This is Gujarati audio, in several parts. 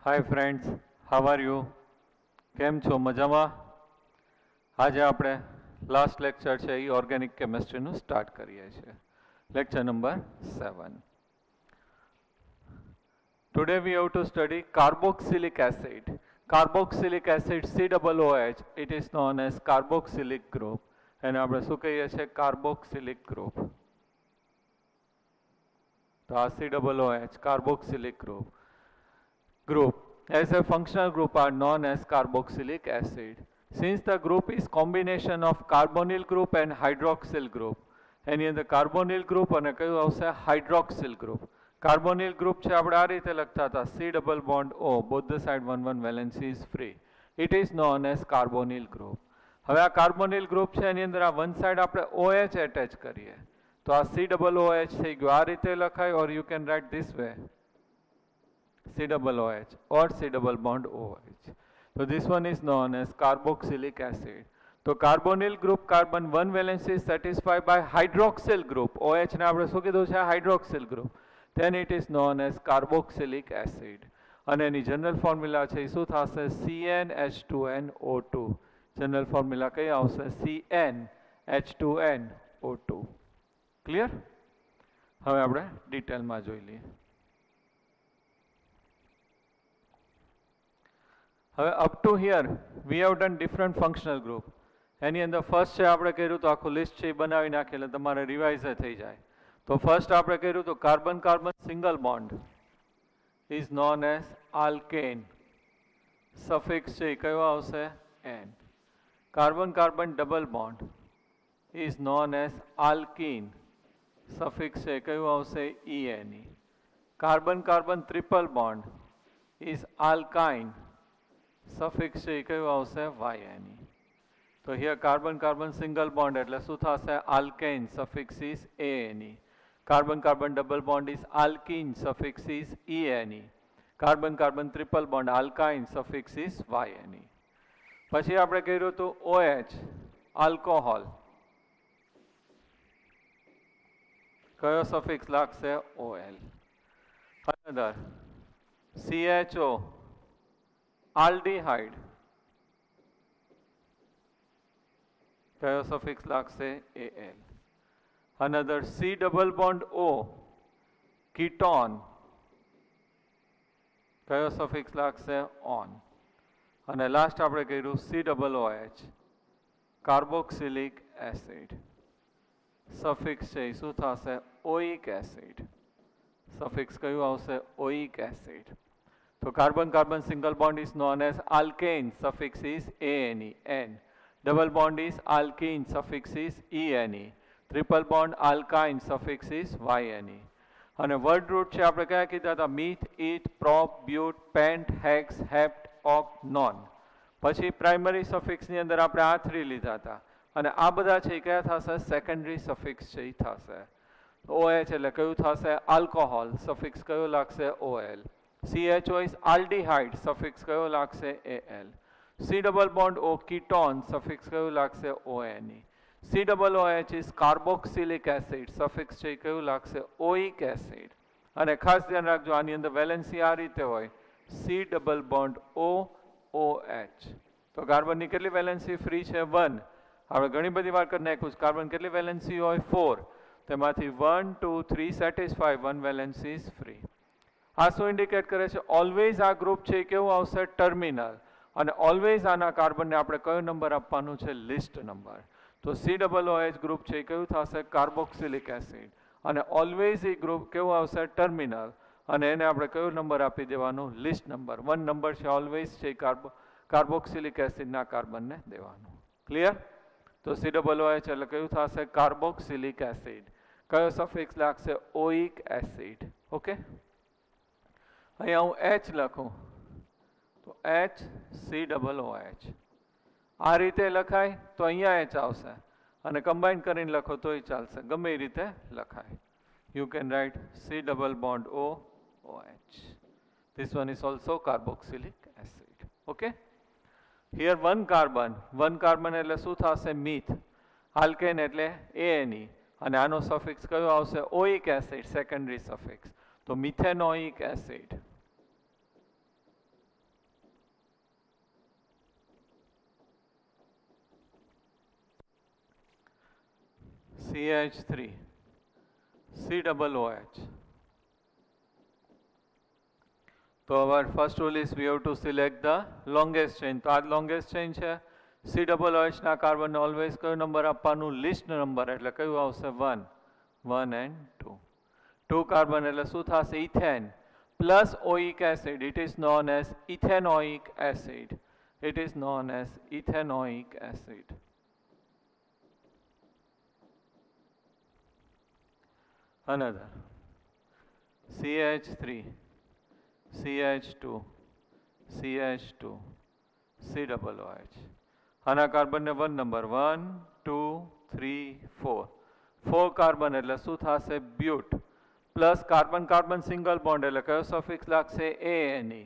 Hi friends, how are you? કેમ છો? મજામાં? આજે આપણે લાસ્ટ લેક્ચર છે એ ઓર્ગેનિક કેમિસ્ટ્રીનું સ્ટાર્ટ કરીએ છીએ. Lecture number 7. Today we have to study carboxylic acid. Carboxylic acid COOH, it is known as carboxylic group. એને આપણે શું કહીએ છીએ? Carboxylic group. તો આ COOH, carboxylic group as a functional group are known as carboxylic acid. Since the group is combination of carbonyl group and hydroxyl group, એની અંદર કાર્બોનિલ ગ્રુપ અને કયું આવશે? Hydroxyl group. કાર્બોનિલ ગ્રુપ છે આપણે આ રીતે લખતા હતા, C double bond O, both the side 1 valency is free. It is known as carbonyl group. હવે આ કાર્બોનિલ ગ્રુપ છે એની અંદર આ વન સાઇડ આપણે OH એટેચ કરીએ તો આ COOH થઈ ગયું. આ રીતે લખાય, or you can write this way, COOH or C double bond OH. So this one is known as carboxylic acid. તો carbonyl group carbon 1 valency is satisfied by hydroxyl group. OH ને આપણે શું કીધું છે? Hydroxyl group. Then it is known as carboxylic acid. અને એની જનરલ ફોર્મ્યુલા છે એ શું થશે? CnH2nO2. જનરલ ફોર્મ્યુલા કઈ આવશે? CnH2nO2. ક્લિયર? હવે આપણે ડિટેલમાં જોઈ લઈએ. હવે up to here we have done different functional group. એની અંદર ફર્સ્ટ છે આપણે કર્યું તો આખું લિસ્ટ છે એ બનાવી નાખીએ એટલે તમારે રિવાઇઝ થઈ જાય. તો ફર્સ્ટ આપણે કર્યું તો carbon carbon single bond is known as alkane. Suffix છે એ કયો આવશે? Ane. Carbon carbon double bond is known as alkene. Suffix છે કયું આવશે? ene. Carbon carbon triple bond is alkyne. Suffix છે એ કયું આવશે? ene. તો here carbon carbon single bond એટલે શું થશે? Alkane. Suffix is ane. Carbon carbon double bond is alkene. Suffix is ene. Carbon carbon triple bond alkyne. Suffix is ene. પછી આપણે કર્યું હતું OH, આલ્કોહોલ. કયો સફિક્સ લાગશે? OL. Another CHO, aldehyde. કયો સફિક્સ લાગશે? AL. Another C double bond O, ketone. કયો સફિક્સ લાગશે? ON. અને લાસ્ટ આપણે કર્યું COOH, કાર્બોક્સિલિક એસિડ. સફિક્સ છે એ શું થશે? ઓઇક એસિડ. સફિક્સ કયું આવશે? Oic acid. તો carbon carbon single bond is known as alkane. Suffix is ane. N. Double bond is alkene. Suffix is ene. Triple bond alkyne. Suffix is ene. અને વર્ડ રૂટ છે આપણે કયા કીધા હતા? Meth, eth, prop, but, pent, hex, hept, oct, non. પછી પ્રાઇમરી સફિક્સની અંદર આપણે આ 3 લીધા હતા અને આ બધા છે એ કયા થશે? સેકન્ડરી સફિક્સ છે એ થશે. OH એટલે કયું થશે? આલ્કોહોલ. સફિક્સ કયો લાગશે? OL. CHO is aldehyde. Suffix કયો લાગશે? AL. C double bond O, ketone. Suffix કયું લાગશે? ONE. COOH is carboxylic acid. Suffix છે એ કયું લાગશે? Oic acid. અને ખાસ ધ્યાન રાખજો આની અંદર વેલેન્સી આ રીતે હોય, C ડબલ બોન્ડ OH. તો કાર્બનની કેટલી વેલેન્સી ફ્રી છે? 1. આપણે ઘણી બધી વાર કરી નાખ્યું. કાર્બન કેટલી વેલેન્સી હોય? 4. તેમાંથી 1 2 3 સેટિસ્ફાય, 1 વેલેન્સી ઇઝ ફ્રી. આ શું ઇન્ડિકેટ કરે છે? ઓલવેઝ આ ગ્રુપ છે કેવું આવશે? ટર્મિનલ. અને ઓલવેઝ આના કાર્બનને આપણે કયો નંબર આપવાનું છે? List number. તો COOH ગ્રુપ છે કયું થશે? Carboxylic acid. અને ઓલવેઝ એ ગ્રુપ કેવું આવશે? ટર્મિનલ. અને એને આપણે કયો નંબર આપી દેવાનું? List number. 1 નંબર છે ઓલવેઝ છે કાર્બોક્સિલિક એસિડના કાર્બનને દેવાનું. ક્લિયર? તો COOH એટલે કયું થશે? Carboxylic acid. કયો સફિક્સ લાગશે? Oic acid. ઓકે, અહીંયા હું H લખું તો HCOOH. આ રીતે લખાય તો અહીંયા H આવશે અને કમ્બાઈન કરીને લખો તોય ચાલશે. ગમે એ રીતે લખાય. You can write C double bond OH. This one is also carboxylic acid. Okay. Here one carbon એટલે શું થશે? મીથ. આલ્કેન એટલે ane. અને આનો સફિક્સ કયો આવશે? Oic acid. Secondary suffix. તો methanoic acid. CH3, COOH. So our first rule is we have to select the longest chain. તો આ longest chain છે. COOH ના કાર્બન ઓલવેઝ કયો નંબર આપવાનું? લિસ્ટ નંબર, એટલે કયું આવશે? 1, 1 and 2. 2 કાર્બન એટલે શું થશે? Ethane plus oic acid. It is known as ethanoic acid. It is known as ethanoic acid. Another CH3, CH2, CH2, COOH. આના કાર્બનને 1 નંબર 1, 2, 3, 4. 4 કાર્બન એટલે શું થશે? But plus carbon carbon single bond એટલે કયો સફિક્સ લાગશે? ANE.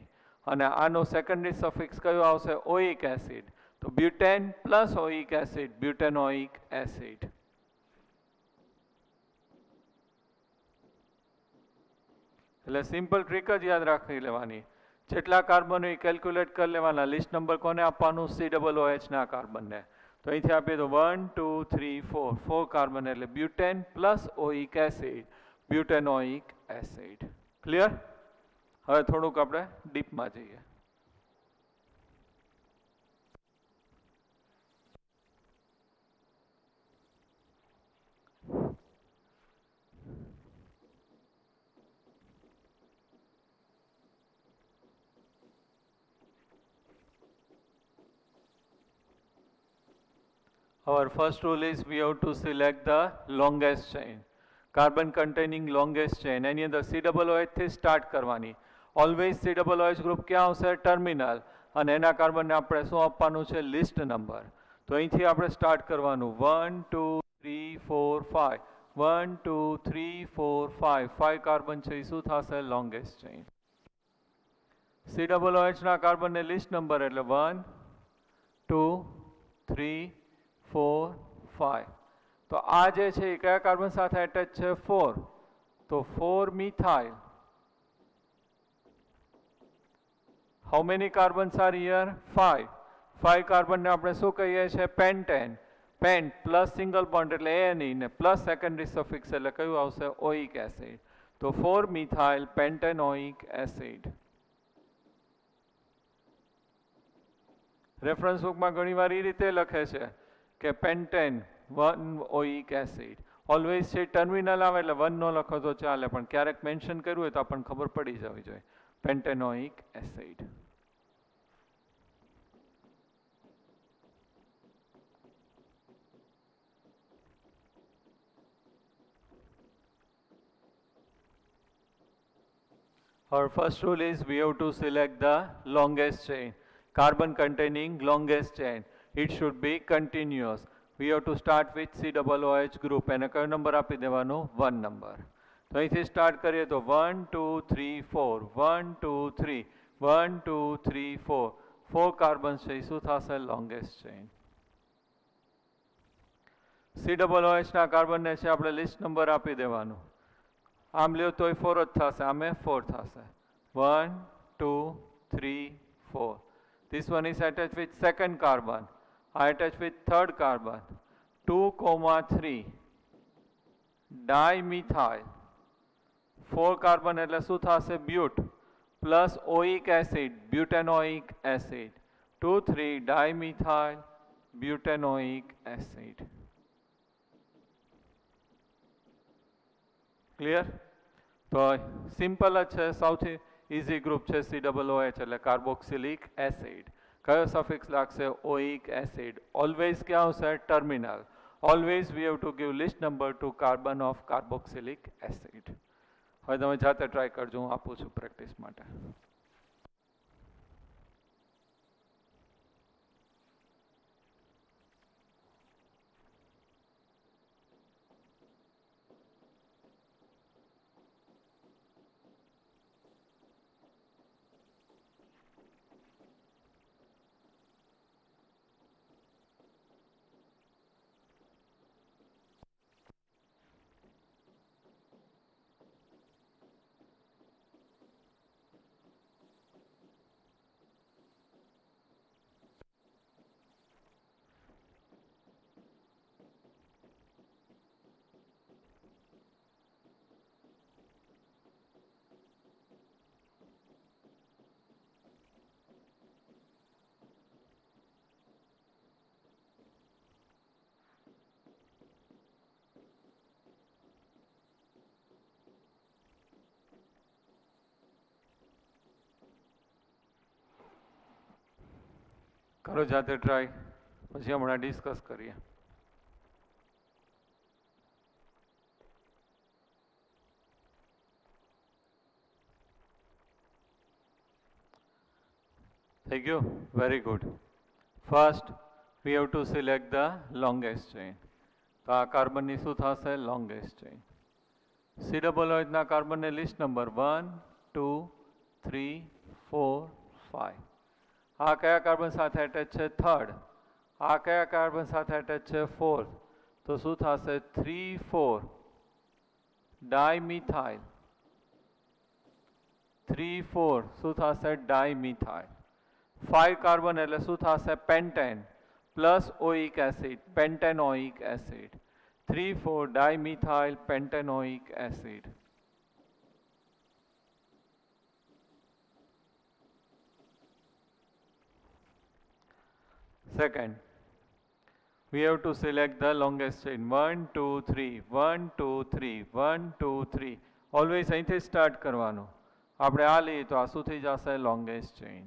અને આનો સેકન્ડરી સફિક્સ કયો આવશે? Oic acid. તો butane plus oic acid, butanoic acid. એટલે સિમ્પલ ટ્રીક જ યાદ રાખી લેવાની. જેટલા કાર્બન એ કેલ્ક્યુલેટ કરી લેવાના. લિસ્ટ નંબર કોને આપવાનું? COOH ના કાર્બનને. તો અહીંથી આપીએ તો 1, 2, 3, 4. 4 કાર્બન એટલે butane plus oic acid, butanoic acid. Clear? હવે થોડુંક આપણે ડીપમાં જઈએ. Our first rule is we have to select the longest chain. Carbon containing longest chain. એની અંદર COOH થી સ્ટાર્ટ કરવાની. ઓલવેઝ COOH ગ્રુપ ક્યાં આવશે? ટર્મિનલ. અને એના કાર્બનને આપણે શું આપવાનું છે? List number. તો અહીંથી આપણે સ્ટાર્ટ કરવાનું. 1, 2, 3, 4, 5. 1, 2, 3, 4, 5. 5 કાર્બન છે એ શું થશે? Longest chain. COOH ના કાર્બનને લિસ્ટ નંબર એટલે 1, 2, 3, 4, 5. તો આ જે છે એ કયા કાર્બન સાથે એટેચ છે? 4. તો 4 methyl. How many carbons are here? 5. 5 કાર્બનને આપણે શું કહીએ છીએ? Pentane. Pent plus single bond એટલે ANE ને પ્લસ સેકન્ડરી સફિક્સ એટલે કયું આવશે? Oic acid. તો 4 મિથાઇલ પેન્ટેનોઇક એસિડ. રેફરન્સ બુકમાં ઘણીવાર એ રીતે લખે છે કે પેન્ટેન 1 ઓઇક એસિડ. ઓલવેઝ છે ટર્મિનલ આવે એટલે 1 નો લખો તો ચાલે, પણ ક્યારેક મેન્શન કર્યું હોય તો આપણને ખબર પડી જવી જોઈએ. પેન્ટેનોઇક acid. Our first rule is we have to select the longest chain. Carbon containing longest chain. It should be continuous. We have to start with COOH group. એને કયો નંબર આપી દેવાનો? 1 નંબર. તો અહીંથી સ્ટાર્ટ કરીએ તો 1, 2, 3, 4. 1, 2, 3. 1, 2, 3, 4. 4 કાર્બન છે એ શું થશે? Longest chain. COOH ના કાર્બનને છે આપણે લિસ્ટ નંબર આપી દેવાનું. આમ લ્યો તોય 4 જ થશે, આમે 4 થશે. 1, 2, 3, 4. This one is attached with second carbon. I attach with third carbon. 2,3. Dimethyl. 4 carbon એટલે શું થશે? But plus oic acid, butanoic acid. 2, 3 dimethyl butanoic acid. Clear? તો સિમ્પલ જ છે. સૌથી ઇઝી ગ્રુપ છે COOH એટલે કાર્બોક્સિલિક એસિડ. કયો સફિક્સ લાગશે? Oic acid. ઓલવેઝ ક્યાં આવશે? Terminal. Always we have to give least number to carbon of carboxylic acid. હવે તમે જાતે ટ્રાય કરજો, હું આપું છું પ્રેક્ટિસ માટે. करो जाते ट्राय પછી હમણાં ડિસ્કસ કરીએ. થઈ ગયું? Very good. First we have to select the longest chain. તો આ કાર્બનની શું થશે? Longest chain. C-OH કાર્બનને લિસ્ટ નંબર 1, 2, 3, 4, 5. આ કયા કાર્બન સાથે એટેચ છે? થર્ડ. આ કયા કાર્બન સાથે એટેચ છે? ફોર્થ. તો શું થશે? 3, 4 ડાયમિથાઇલ. 3, 4 શું થશે? ડાયમિથાઇલ. 5 કાર્બન એટલે શું થશે? Pentane plus oic acid, પેન્ટેનોઇક acid. 3, 4 dimethyl pentanoic acid. Second, we have to select the longest chain. 1, 2, 3, 1, 2, 3, 1, 2, 3. Always અહીંથી સ્ટાર્ટ કરવાનું. આપણે આ લઈએ તો આ શું થઈ જશે? Longest chain.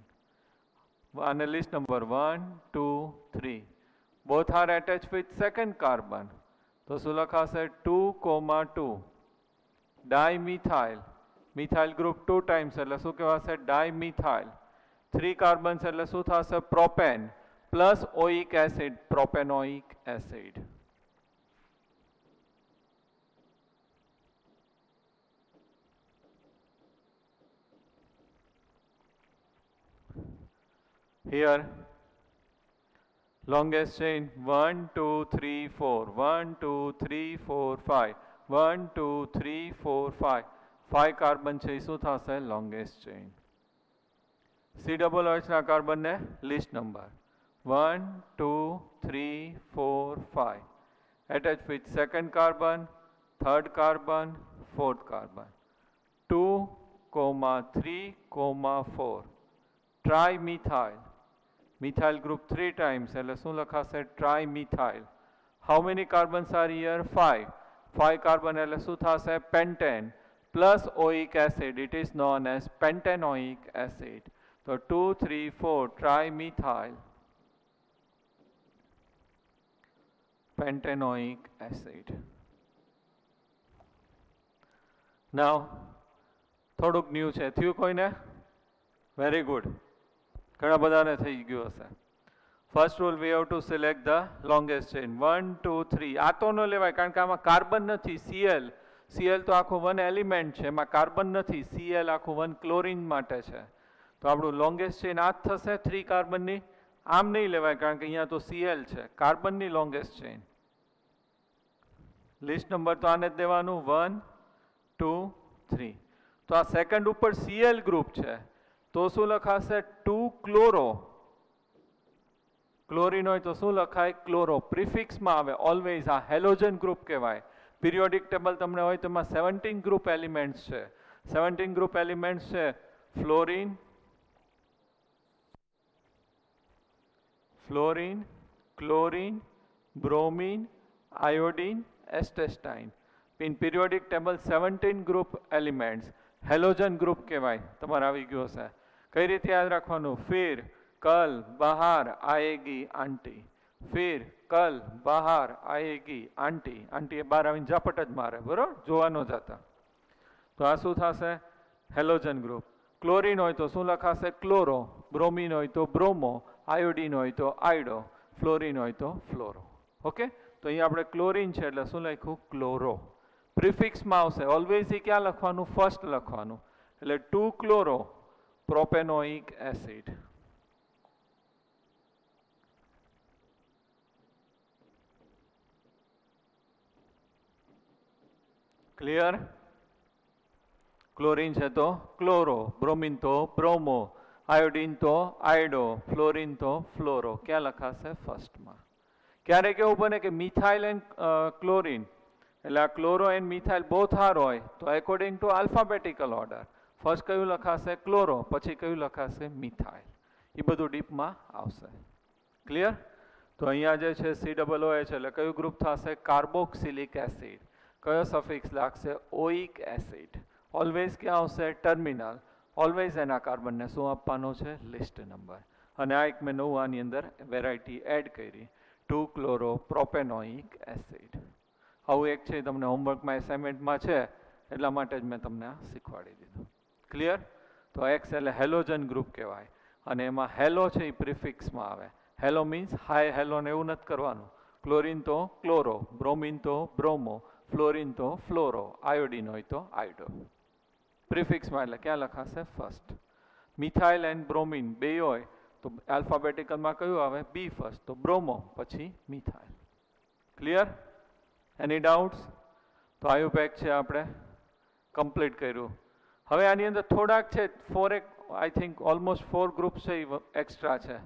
અને list number 1, 2, 3. Both are attached with second carbon. तो શું લખાશે? 2,2 ડાયમિથાઇલ. મિથાઇલ ગ્રુપ 2 ટાઈમ્સ એટલે શું કહેવાશે? ડાયમિથાઇલ. 3 કાર્બન્સ એટલે શું થશે? Propane plus oic acid, propanoic acid. Here longest chain 1, 2, 3, 4, 1, 2, 3, 4, 5, 1, 2, 3, 4, 5. 5 carbon છે શું થશે? Longest chain. C-OH ના કાર્બનને least number 1, 2, 3, 4, 5. Attach with second carbon, third carbon, fourth carbon. 2, 3, 4. Trimethyl. Methyl group 3 times, એટલે શું લખાશે? trimethyl. How many carbons are here? 5. 5 carbon એટલે શું થશે? pentane plus oic acid. It is known as pentanoic acid. So 2, 3, 4 trimethyl pentanoic acid. Now થોડુંક ન્યૂ છે. થયું કોઈને? Very good. ઘણા બધાને થઈ ગયું હશે. First rule, V have to select the longest chain. 1, 2, 3. આ તો ન લેવાય કારણ કે આમાં કાર્બન નથી. Cl તો આખું 1 એલિમેન્ટ છે, એમાં કાર્બન નથી. Cl આખું 1 ક્લોરીન માટે છે. તો આપણું લોંગેસ્ટ ચેઇન આ જ થશે 3 કાર્બનની. આમ નહીં લેવાય કારણ કે અહીંયા તો Cl છે. કાર્બનની લોંગેસ્ટ ચેઇન. લિસ્ટ નંબર તો આને જ દેવાનું 1, 2, 3. તો આ સેકન્ડ ઉપર Cl ગ્રુપ છે તો શું લખાશે? 2 ક્લોરો. ક્લોરીન હોય તો શું લખાય? ક્લોરો. પ્રિફિક્સમાં આવે ઓલવેઝ. આ હેલોજન ગ્રુપ કહેવાય. પિરિયોડિક ટેબલ તમને હોય તો એમાં 17 ગ્રુપ એલિમેન્ટ્સ છે. 17 ગ્રુપ એલિમેન્ટ્સ છે. Fluorine, chlorine, bromine, iodine, astatine. In periodic table 17 group elements. Halogen group કહેવાય. તમારે આવી ગયો હશે. કઈ રીતે યાદ રાખવાનું? फिर कल बाहर आएगी आंटी. फिर कल बाहर आएगी आंटी. आंटी એ બહાર આવીને ઝાપટ જ મારે, બરોબર? જોવા ન જતા. તો આ શું થશે? Halogen group. ક્લોરીન હોય તો શું લખાશે? ક્લોરો. બ્રોમીન હોય તો બ્રોમો. આયોડીન હોય તો આયોડો. ફ્લોરીન હોય તો ફ્લોરો. ઓકે? તો અહીંયા આપણે ક્લોરીન છે એટલે શું લખ્યું? ક્લોરો. પ્રિફિક્સમાં આવશે ઓલવેઝ. એ ક્યાં લખવાનું? ફર્સ્ટ લખવાનું. એટલે 2 chloro propanoic acid. Clear? Chlorine છે તો ક્લોરો, બ્રોમીન તો બ્રોમો, આયોડીન તો આયોડો, ફ્લોરીન તો ફ્લોરો. ક્યાં લખાશે? ફર્સ્ટમાં. ક્યારેક એવું બને કે મિથાઇલ એન્ડ ક્લોરીન એટલે આ chloro and methyl both are હોય તો according to alphabetical order first કયું લખાશે? ક્લોરો. પછી કયું લખાશે? મિથાઇલ. એ બધું ડીપમાં આવશે. ક્લિયર? તો અહીંયા જે છે C-OH એટલે કયું ગ્રુપ થશે? Carboxylic acid. કયો સફિક્સ લાગશે? Oic acid. ઓલવેઝ ક્યાં આવશે? ટર્મિનલ. ઓલવેઝ એના કાર્બનને શું આપવાનો છે? List number. અને આ એક મેં નવું આની અંદર વેરાયટી એડ કરી, 2 ક્લોરોપ્રોપેનોઇક એસિડ. આવું એક છે તમને હોમવર્કમાં એસાઇનમેન્ટમાં છે એટલા માટે જ મેં તમને આ શીખવાડી દીધું. ક્લિયર? તો એક્સ એટલે હેલોજન ગ્રુપ કહેવાય અને એમાં હેલો છે એ પ્રિફિક્સમાં આવે. હેલો મીન્સ હાય હેલો ને એવું નથી કરવાનું. ક્લોરિન તો ક્લોરો, બ્રોમિન તો બ્રોમો, ફ્લોરિન તો ફ્લોરો, આયોડિન હોય તો આયોડો. પ્રિફિક્સમાં એટલે ક્યાં લખાશે? ફર્સ્ટ. મિથાઇલ એન્ડ બ્રોમિન બે હોય તો આલ્ફાબેટિકલમાં કયું આવે? બી ફર્સ્ટ, તો બ્રોમો પછી મિથાઇલ. ક્લિયર? એની ડાઉટ્સ? તો આયુપેક છે આપણે કમ્પ્લીટ કર્યું. હવે આની અંદર થોડાક છે આઈ થિંક ઓલમોસ્ટ 4 ગ્રુપ છે એ એક્સ્ટ્રા છે.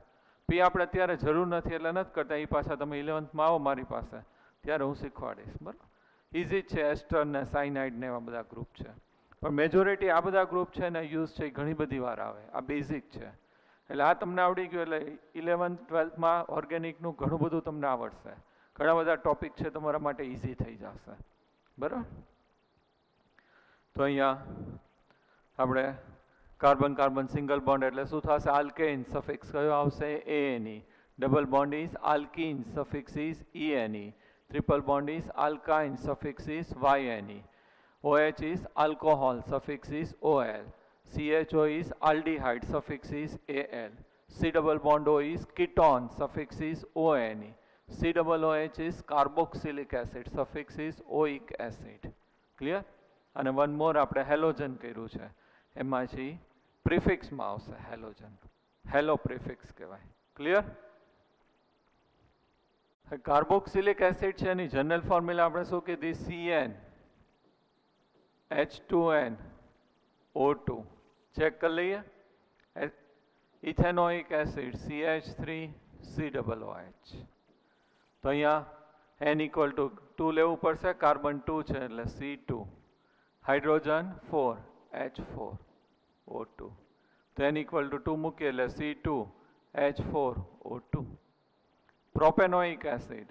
પી આપણે અત્યારે જરૂર નથી એટલે નથી કરતા. એ પાછા તમે 11thમાં આવો મારી પાસે ત્યારે હું શીખવાડીશ. બરાબર? ઇઝી જ છે. એસ્ટર ને સાઇનાઇડ ને એવા બધા ગ્રુપ છે, પણ મેજોરિટી આ બધા ગ્રુપ છે ને યુઝ છે એ ઘણી બધી વાર આવે. આ બેઝિક છે એટલે આ તમને આવડી ગયું એટલે 11th 12thમાં ઓર્ગેનિકનું ઘણું બધું તમને આવડશે. ઘણા બધા ટોપિક છે તમારા માટે ઇઝી થઈ જશે. બરાબર? તો અહીંયા આપણે કાર્બન કાર્બન સિંગલ બોન્ડ એટલે શું થશે? આલ્કેન, સફિક્સ કયો આવશે? ANE. Double bond is alkene, suffix is ENE. Triple bond is alkyne, suffix is YNE. OH is alcohol, suffix is OL. CHO is aldehyde, suffix is AL. C double bond O is ketone, suffix is ONE. C double OH is carboxylic acid, suffix is oic acid. Clear? અને વન મોર આપણે હેલોજન કર્યું છે, એમાં છે પ્રિફિક્સમાં આવશે હેલોજન. હેલો પ્રિફિક્સ કહેવાય. ક્લિયર? કાર્બોક્સિલિક એસિડ છે એની જનરલ ફોર્મ્યુલા આપણે શું કીધી? CN H2N O2. ચેક કરી લઈએ. Ethanoic acid CH3COOH. તો અહીંયા N equal to 2 લેવું પડશે. કાર્બન 2 છે એટલે C2. Hydrogen 4 H4 O2. તો N equal to 2 મૂકીએ એટલે C2 H4 O2. Propanoic acid.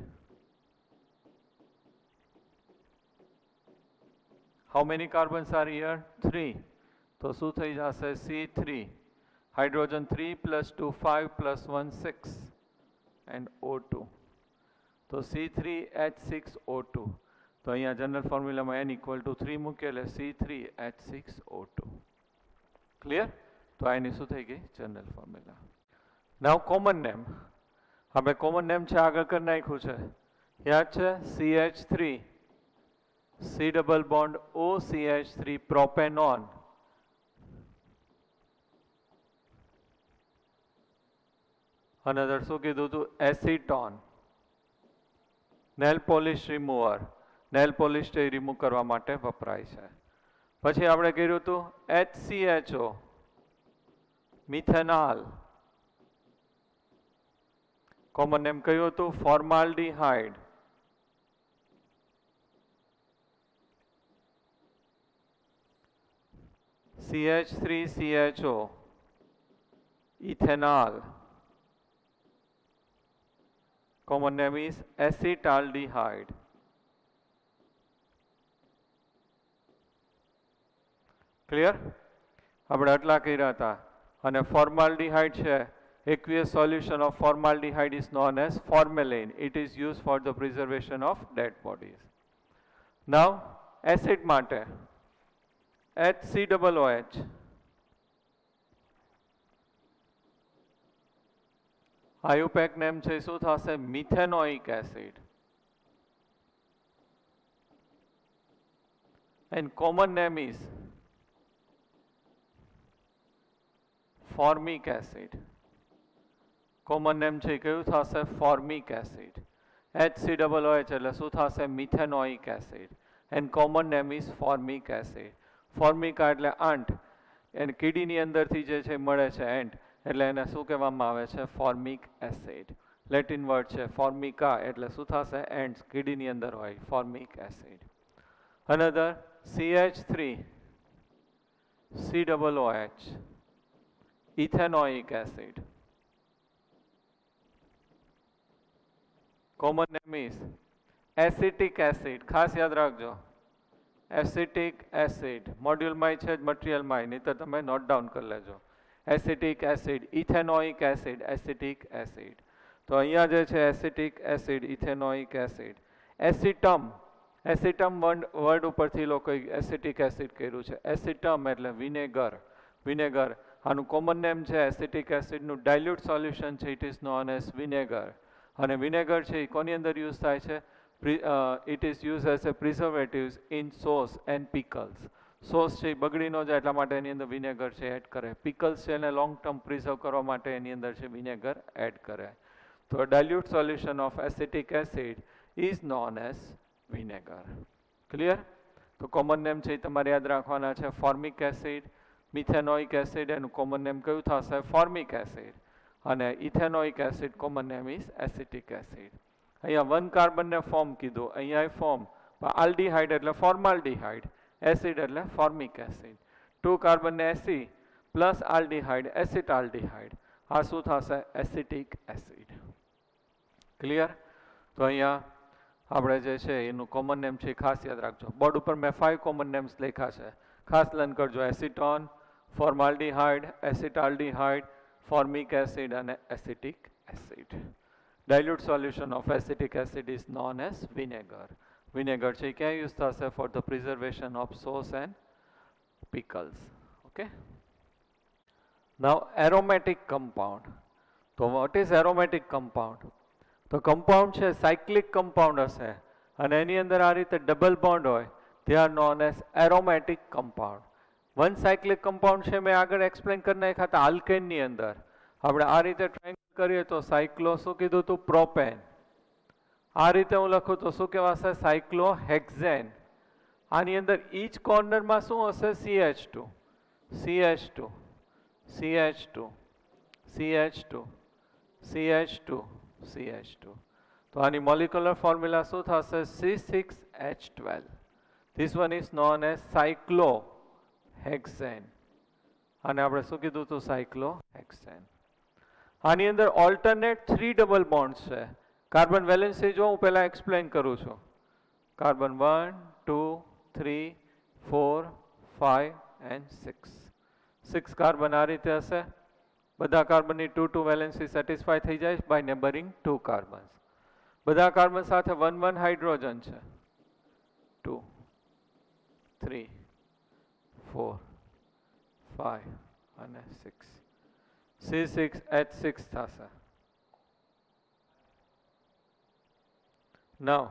How many carbons are here? 3. તો શું થઈ જશે? C3. Hydrogen 3 plus 2 5 plus 1 6 and O2. તો C3H6O2. તો અહીંયા જનરલ ફોર્મ્યુલામાં N equal to 3 મૂકીએ એટલે C3H6O2. ક્લિયર? તો આ એની શું થઈ ગઈ? General formula. Now common name. આપણે કોમન નેમ છે આગળ કરી નાખ્યું છે. યાદ છે? CH3 C double bond OCH3 propanon. Another શું કીધું હતું? Acetone. Nail polish remover. Nail polish remove કરવા માટે વપરાય છે. પછી આપણે કર્યું હતું HCHO મિથેનોલ. કોમન નેમ કયું હતું? Formaldehyde. CH3CHO ethanol. Common name is acetaldehyde. Clear? આપણે આટલા કર્યા હતા. અને ફોર્માલ્ડીહાઇડ છે, aqueous solution of formaldehyde is known as formalin. It is used for the preservation of dead bodies. Now acid માટે HCOOH. આયુપેક નેમ છે શું થશે? Methanoic acid. And common name is formic acid. Common name છે કયું થશે? Formic acid. HCOOH એટલે શું થશે? Methanoic acid. And common name is formic acid. ફોર્મિકા એટલે આંટ. એને કીડીની અંદરથી જે છે મળે છે એન્ટ, એટલે એને શું કહેવામાં આવે છે? Formic acid. લેટિન વર્ડ છે ફોર્મિકા એટલે શું થશે? એન્ટ્સ કીડીની અંદર હોય. Formic acid. Another CH3 COOH ethanoic acid. Common name is acetic acid. ખાસ યાદ રાખજો, એસિટિક એસિડ. મોડ્યુલમાં છે જ, મટીરિયલમાં નહીં તો તમે નોટ ડાઉન કરી લેજો. Acetic acid, ethanoic acid, acetic acid. તો અહીંયા જે છે acetic acid, ethanoic acid. Acetum, acetum word ઉપરથી લોકોએ એસિટિક એસિડ કર્યું છે. એસિટમ એટલે વિનેગર, વિનેગર. આનું કોમન નેમ છે એસિટિક એસિડનું ડાયલ્યુટ સોલ્યુશન છે, it is known as vinegar. અને વિનેગર છે એ કોની અંદર યુઝ થાય છે? It is use as a preservatives in sauce and pickles. Sauce છે એ બગડી ન જાય એટલા માટે એની અંદર વિનેગર છે એડ કરે. પિકલ્સ છે એને લોંગ ટર્મ પ્રિઝર્વ કરવા માટે એની અંદર છે વિનેગર એડ કરે. તો dilute solution of acetic acid is known as vinegar. Clear? તો કોમન નેમ છે એ તમારે યાદ રાખવાના છે. ફોર્મિક એસિડ, મિથેનોઇક એસિડ, એનું કોમન નેમ કયું થશે? Formic acid. અને ethanoic acid common name is acetic acid. અહીંયા 1 કાર્બનને ફોર્મ કીધું, અહીંયા ફોર્મ. આલ્ડીહાઇડ એટલે ફોર્માલ્ડીહાઇડ, એસિડ એટલે ફોર્મિક એસિડ. 2 કાર્બનને એસી પ્લસ આલ્ડીહાઇડ, એસિટાલ્ડીહાઇડ. આ શું થશે? Acetic acid. ક્લિયર? તો અહીંયા આપણે જે છે એનું કોમન નેમ છે ખાસ યાદ રાખજો. બોર્ડ ઉપર મેં 5 કોમન નેમ્સ લખ્યા છે, ખાસ લર્ન કરજો. એસિટોન, ફોર્માલ્ડીહાઇડ, એસિટાલ્ડીહાઇડ, ફોર્મિક એસિડ અને acetic acid. dilute solution of acetic acid is known as vinegar. Vinegar છે ક્યાં યુઝ થશે? For the preservation of sauce and pickles. Okay. Now aromatic compound. તો what is aromatic compound? તો compound છે cyclic compound હશે અને એની અંદર આ રીતે ડબલ બોન્ડ હોય, they are known as aromatic compound. One cyclic compound છે મેં આગળ એક્સપ્લેન કરી નાખ્યા હતા આલ્કેનની અંદર. આપણે આ રીતે ટ્રાયંગલ કરીએ તો સાયક્લો શું કીધું હતું? પ્રોપેન. આ રીતે હું લખું તો શું કહેવાશે? સાયક્લોહેક્ઝેન. આની અંદર ઈચ કોર્નરમાં શું હશે? CH2, CH2, CH2, CH2, CH2, CH2. તો આની મોલિક્યુલર ફોર્મ્યુલા શું થશે? C6H12. This one is known as cyclohexane. આને આપણે શું કીધું હતું? સાયક્લોહેક્સેન. આની અંદર ઓલ્ટરનેટ 3 ડબલ બોન્ડ્સ છે. કાર્બન વેલેન્સી જો હું પહેલા એક્સપ્લેન કરું છું. Carbon 1, 2, 3, 4, 5 and 6. 6 કાર્બન આ રીતે હશે. બધા કાર્બનની 2 વેલેન્સી સેટિસ્ફાય થઈ જાય બાય નેબરિંગ 2 કાર્બન્સ. બધા કાર્બન સાથે 1 1 હાઇડ્રોજન છે. 2, 3, 4, 5 અને 6. C6H6 થશે. Now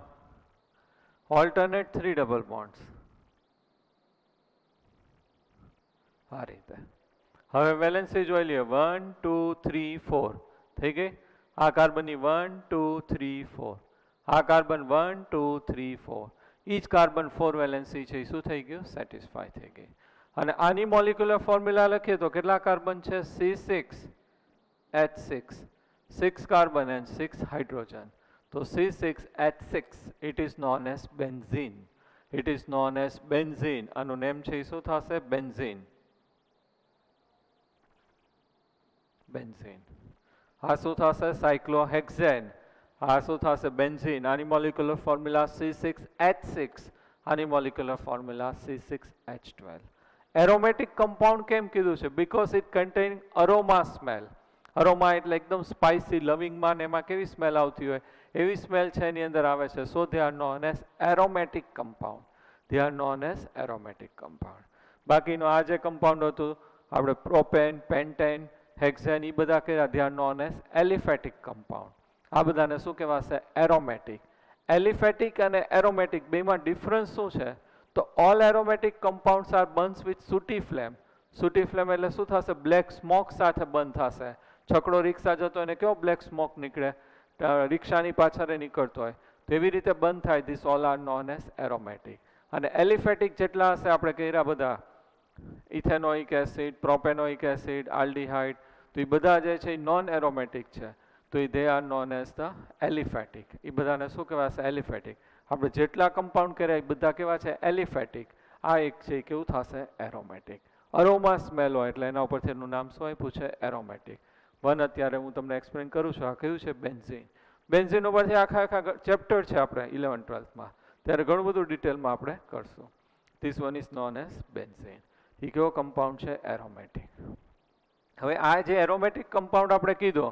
alternate 3 double bonds. આ રીતે. હવે વેલેન્સી જોઈ લઈએ. 1 2 3 4 થઈ ગઈ. આ કાર્બનની 1 2 3 4. આ કાર્બન 1 2 3 4. ઈચ કાર્બન 4 વેલેન્સી છે શું થઈ ગયું? સેટિસ્ફાય થઈ ગઈ. અને આની મોલિક્યુલર ફોર્મ્યુલા લખીએ તો કેટલા કાર્બન છે? C6H6. 6 carbon and 6 hydrogen. તો C6H6 it is known as benzene. It is known as benzene. આનું નેમ છે શું થશે? બેન્ઝીન. બેન્ઝીન. આ શું થશે? સાયક્લોહેક્સેન. આ શું થશે? બેન્ઝીન. આની મોલિક્યુલર ફોર્મ્યુલા C6H6. આની molecular formula C6H12. Aromatic compound કેમ કીધું છે? Because it contain aroma smell. Aroma એટલે એકદમ સ્પાઇસી, લવિંગમાં એમાં કેવી સ્મેલ આવતી હોય એવી સ્મેલ છે એની અંદર આવે છે. So they are known as aromatic compound. They are known as aromatic compound. બાકીનું આ જે કમ્પાઉન્ડ હતું આપણે પ્રોપેન, પેન્ટેન, હેક્ઝેન એ બધા કર્યા, they are known as aliphatic compound. આ બધાને શું કહેવાશે? એરોમેટિક. એલિફેટિક અને એરોમેટિક બેમાં ડિફરન્સ શું છે? તો all aromatic compounds are burns with sooty flame. Sooty flame એટલે શું થશે? બ્લેક સ્મોક સાથે બંધ થશે. છકડો રિક્ષા જતો એને કેવો બ્લેક સ્મોક નીકળે, રિક્ષાની પાછળ નીકળતો હોય તો એવી રીતે બંધ થાય. This all are known as aromatic. અને એલિફેટિક જેટલા હશે આપણે કર્યા બધા, ethanoic acid, propanoic acid, aldehyde, તો એ બધા જે છે એ નોન એરોમેટિક છે. તો એ they are known as the aliphatic. એ બધાને શું કહેવાશે? એલિફેટિક. આપણે જેટલા કમ્પાઉન્ડ કર્યા એ બધા કેવા છે? એલિફેટિક. આ એક છે કેવું થશે? એરોમેટિક. અરોમા સ્મેલ હોય એટલે એના ઉપરથી એનું નામ શું આપ્યું છે? એરોમેટિક. વન અત્યારે હું તમને એક્સપ્લેન કરું છું. આ કયું છે? બેન્ઝીન. બેન્ઝીન ઉપરથી આખા ચેપ્ટર છે આપણે 11th 12thમાં, ત્યારે ઘણું બધું ડિટેલમાં આપણે કરશું. This one is known as benzene. એ કેવો કમ્પાઉન્ડ છે? એરોમેટિક. હવે આ જે એરોમેટિક કમ્પાઉન્ડ આપણે કીધો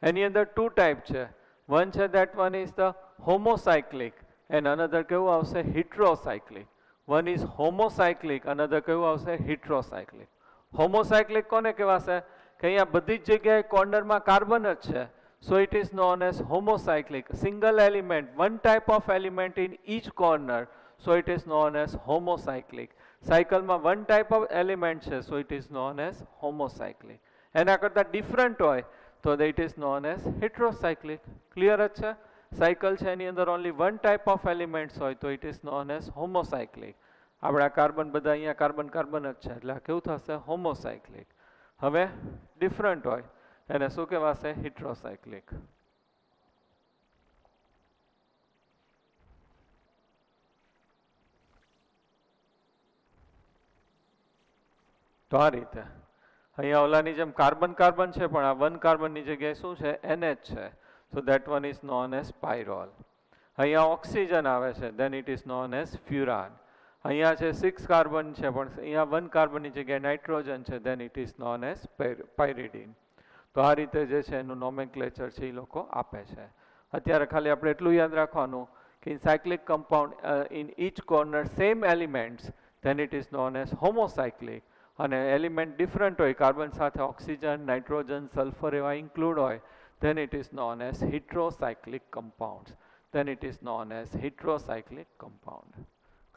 એની અંદર ટુ ટાઈપ છે. વન છે that one is the homocyclic and another કેવું આવશે heterocyclic. One is homocyclic, another કેવું આવશે હિટ્રોસાયક્લિક. હોમોસાયક્લિક કોને કહેવાશે કે અહીંયા બધી જ જગ્યાએ કોર્નરમાં કાર્બન જ છે. So it is known as homocyclic. Single element, one type of element in each corner. So it is known as homocyclic. Cycle માં one type of element છે. So it is known as homocyclic. એના કરતાં different હોય તો it is known as heterocyclic. Clear જ છે? Cycle છે એની અંદર only one type of elements હોય તો it is known as homocyclic. આપણા કાર્બન બધા અહીંયા કાર્બન કાર્બન જ છે એટલે કેવું થશે homocyclic. હવે different હોય એને શું કહેવાશે હિટ્રોસાયક્લિક. તો આ રીતે અહીંયા ઓલાની જેમ કાર્બન કાર્બન છે પણ આ વન કાર્બનની જગ્યાએ શું છે NH છે. So that one is known as pyrrole. અહીંયા ઓક્સિજન આવે છે then it is known as furan. અહીંયા છે 6 કાર્બન છે પણ અહીંયા વન કાર્બનની જગ્યાએ નાઇટ્રોજન છે then it is known as pyridine. તો આ રીતે જે છે એનું નોમેનક્લેચર છે એ લોકો આપે છે. અત્યારે ખાલી આપણે એટલું યાદ રાખવાનું કે in cyclic compound in each corner same elements then it is known as homocyclic. અને એલિમેન્ટ ડિફરન્ટ હોય કાર્બન સાથે ઓક્સિજન નાઇટ્રોજન સલ્ફર એવા ઇન્ક્લુડ હોય then it is known as heterocyclic compounds. Then it is known as heterocyclic compound.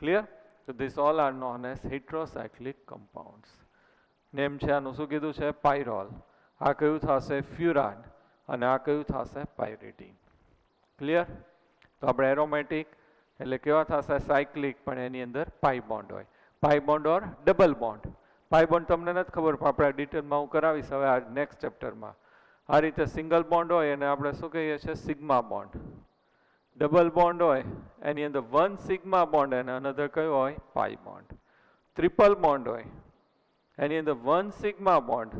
Clear? So this all are known as heterocyclic compounds. Name છે આનું શું કીધું છે પાયરોલ. આ કયું થશે ફ્યુરાન અને આ કયું થશે પાયરિડીન. ક્લિયર? તો આપણે એરોમેટિક એટલે કેવા થશે સાયક્લિક પણ એની અંદર પાઈ બોન્ડ હોય. Pi bond or double bond. Pi bond તમને નથી ખબર પણ આપણે ડિટેલમાં હું કરાવીશ હવે આ નેક્સ્ટ ચેપ્ટરમાં. આ રીતે સિંગલ બોન્ડ હોય એને આપણે શું કહીએ છીએ સિગ્મા બોન્ડ. ડબલ બોન્ડ હોય એની અંદર વન સિગ્મા બોન્ડ અને અનધર કયો હોય પાઈ બોન્ડ. ટ્રિપલ બોન્ડ હોય એની અંદર વન સિગ્મા બોન્ડ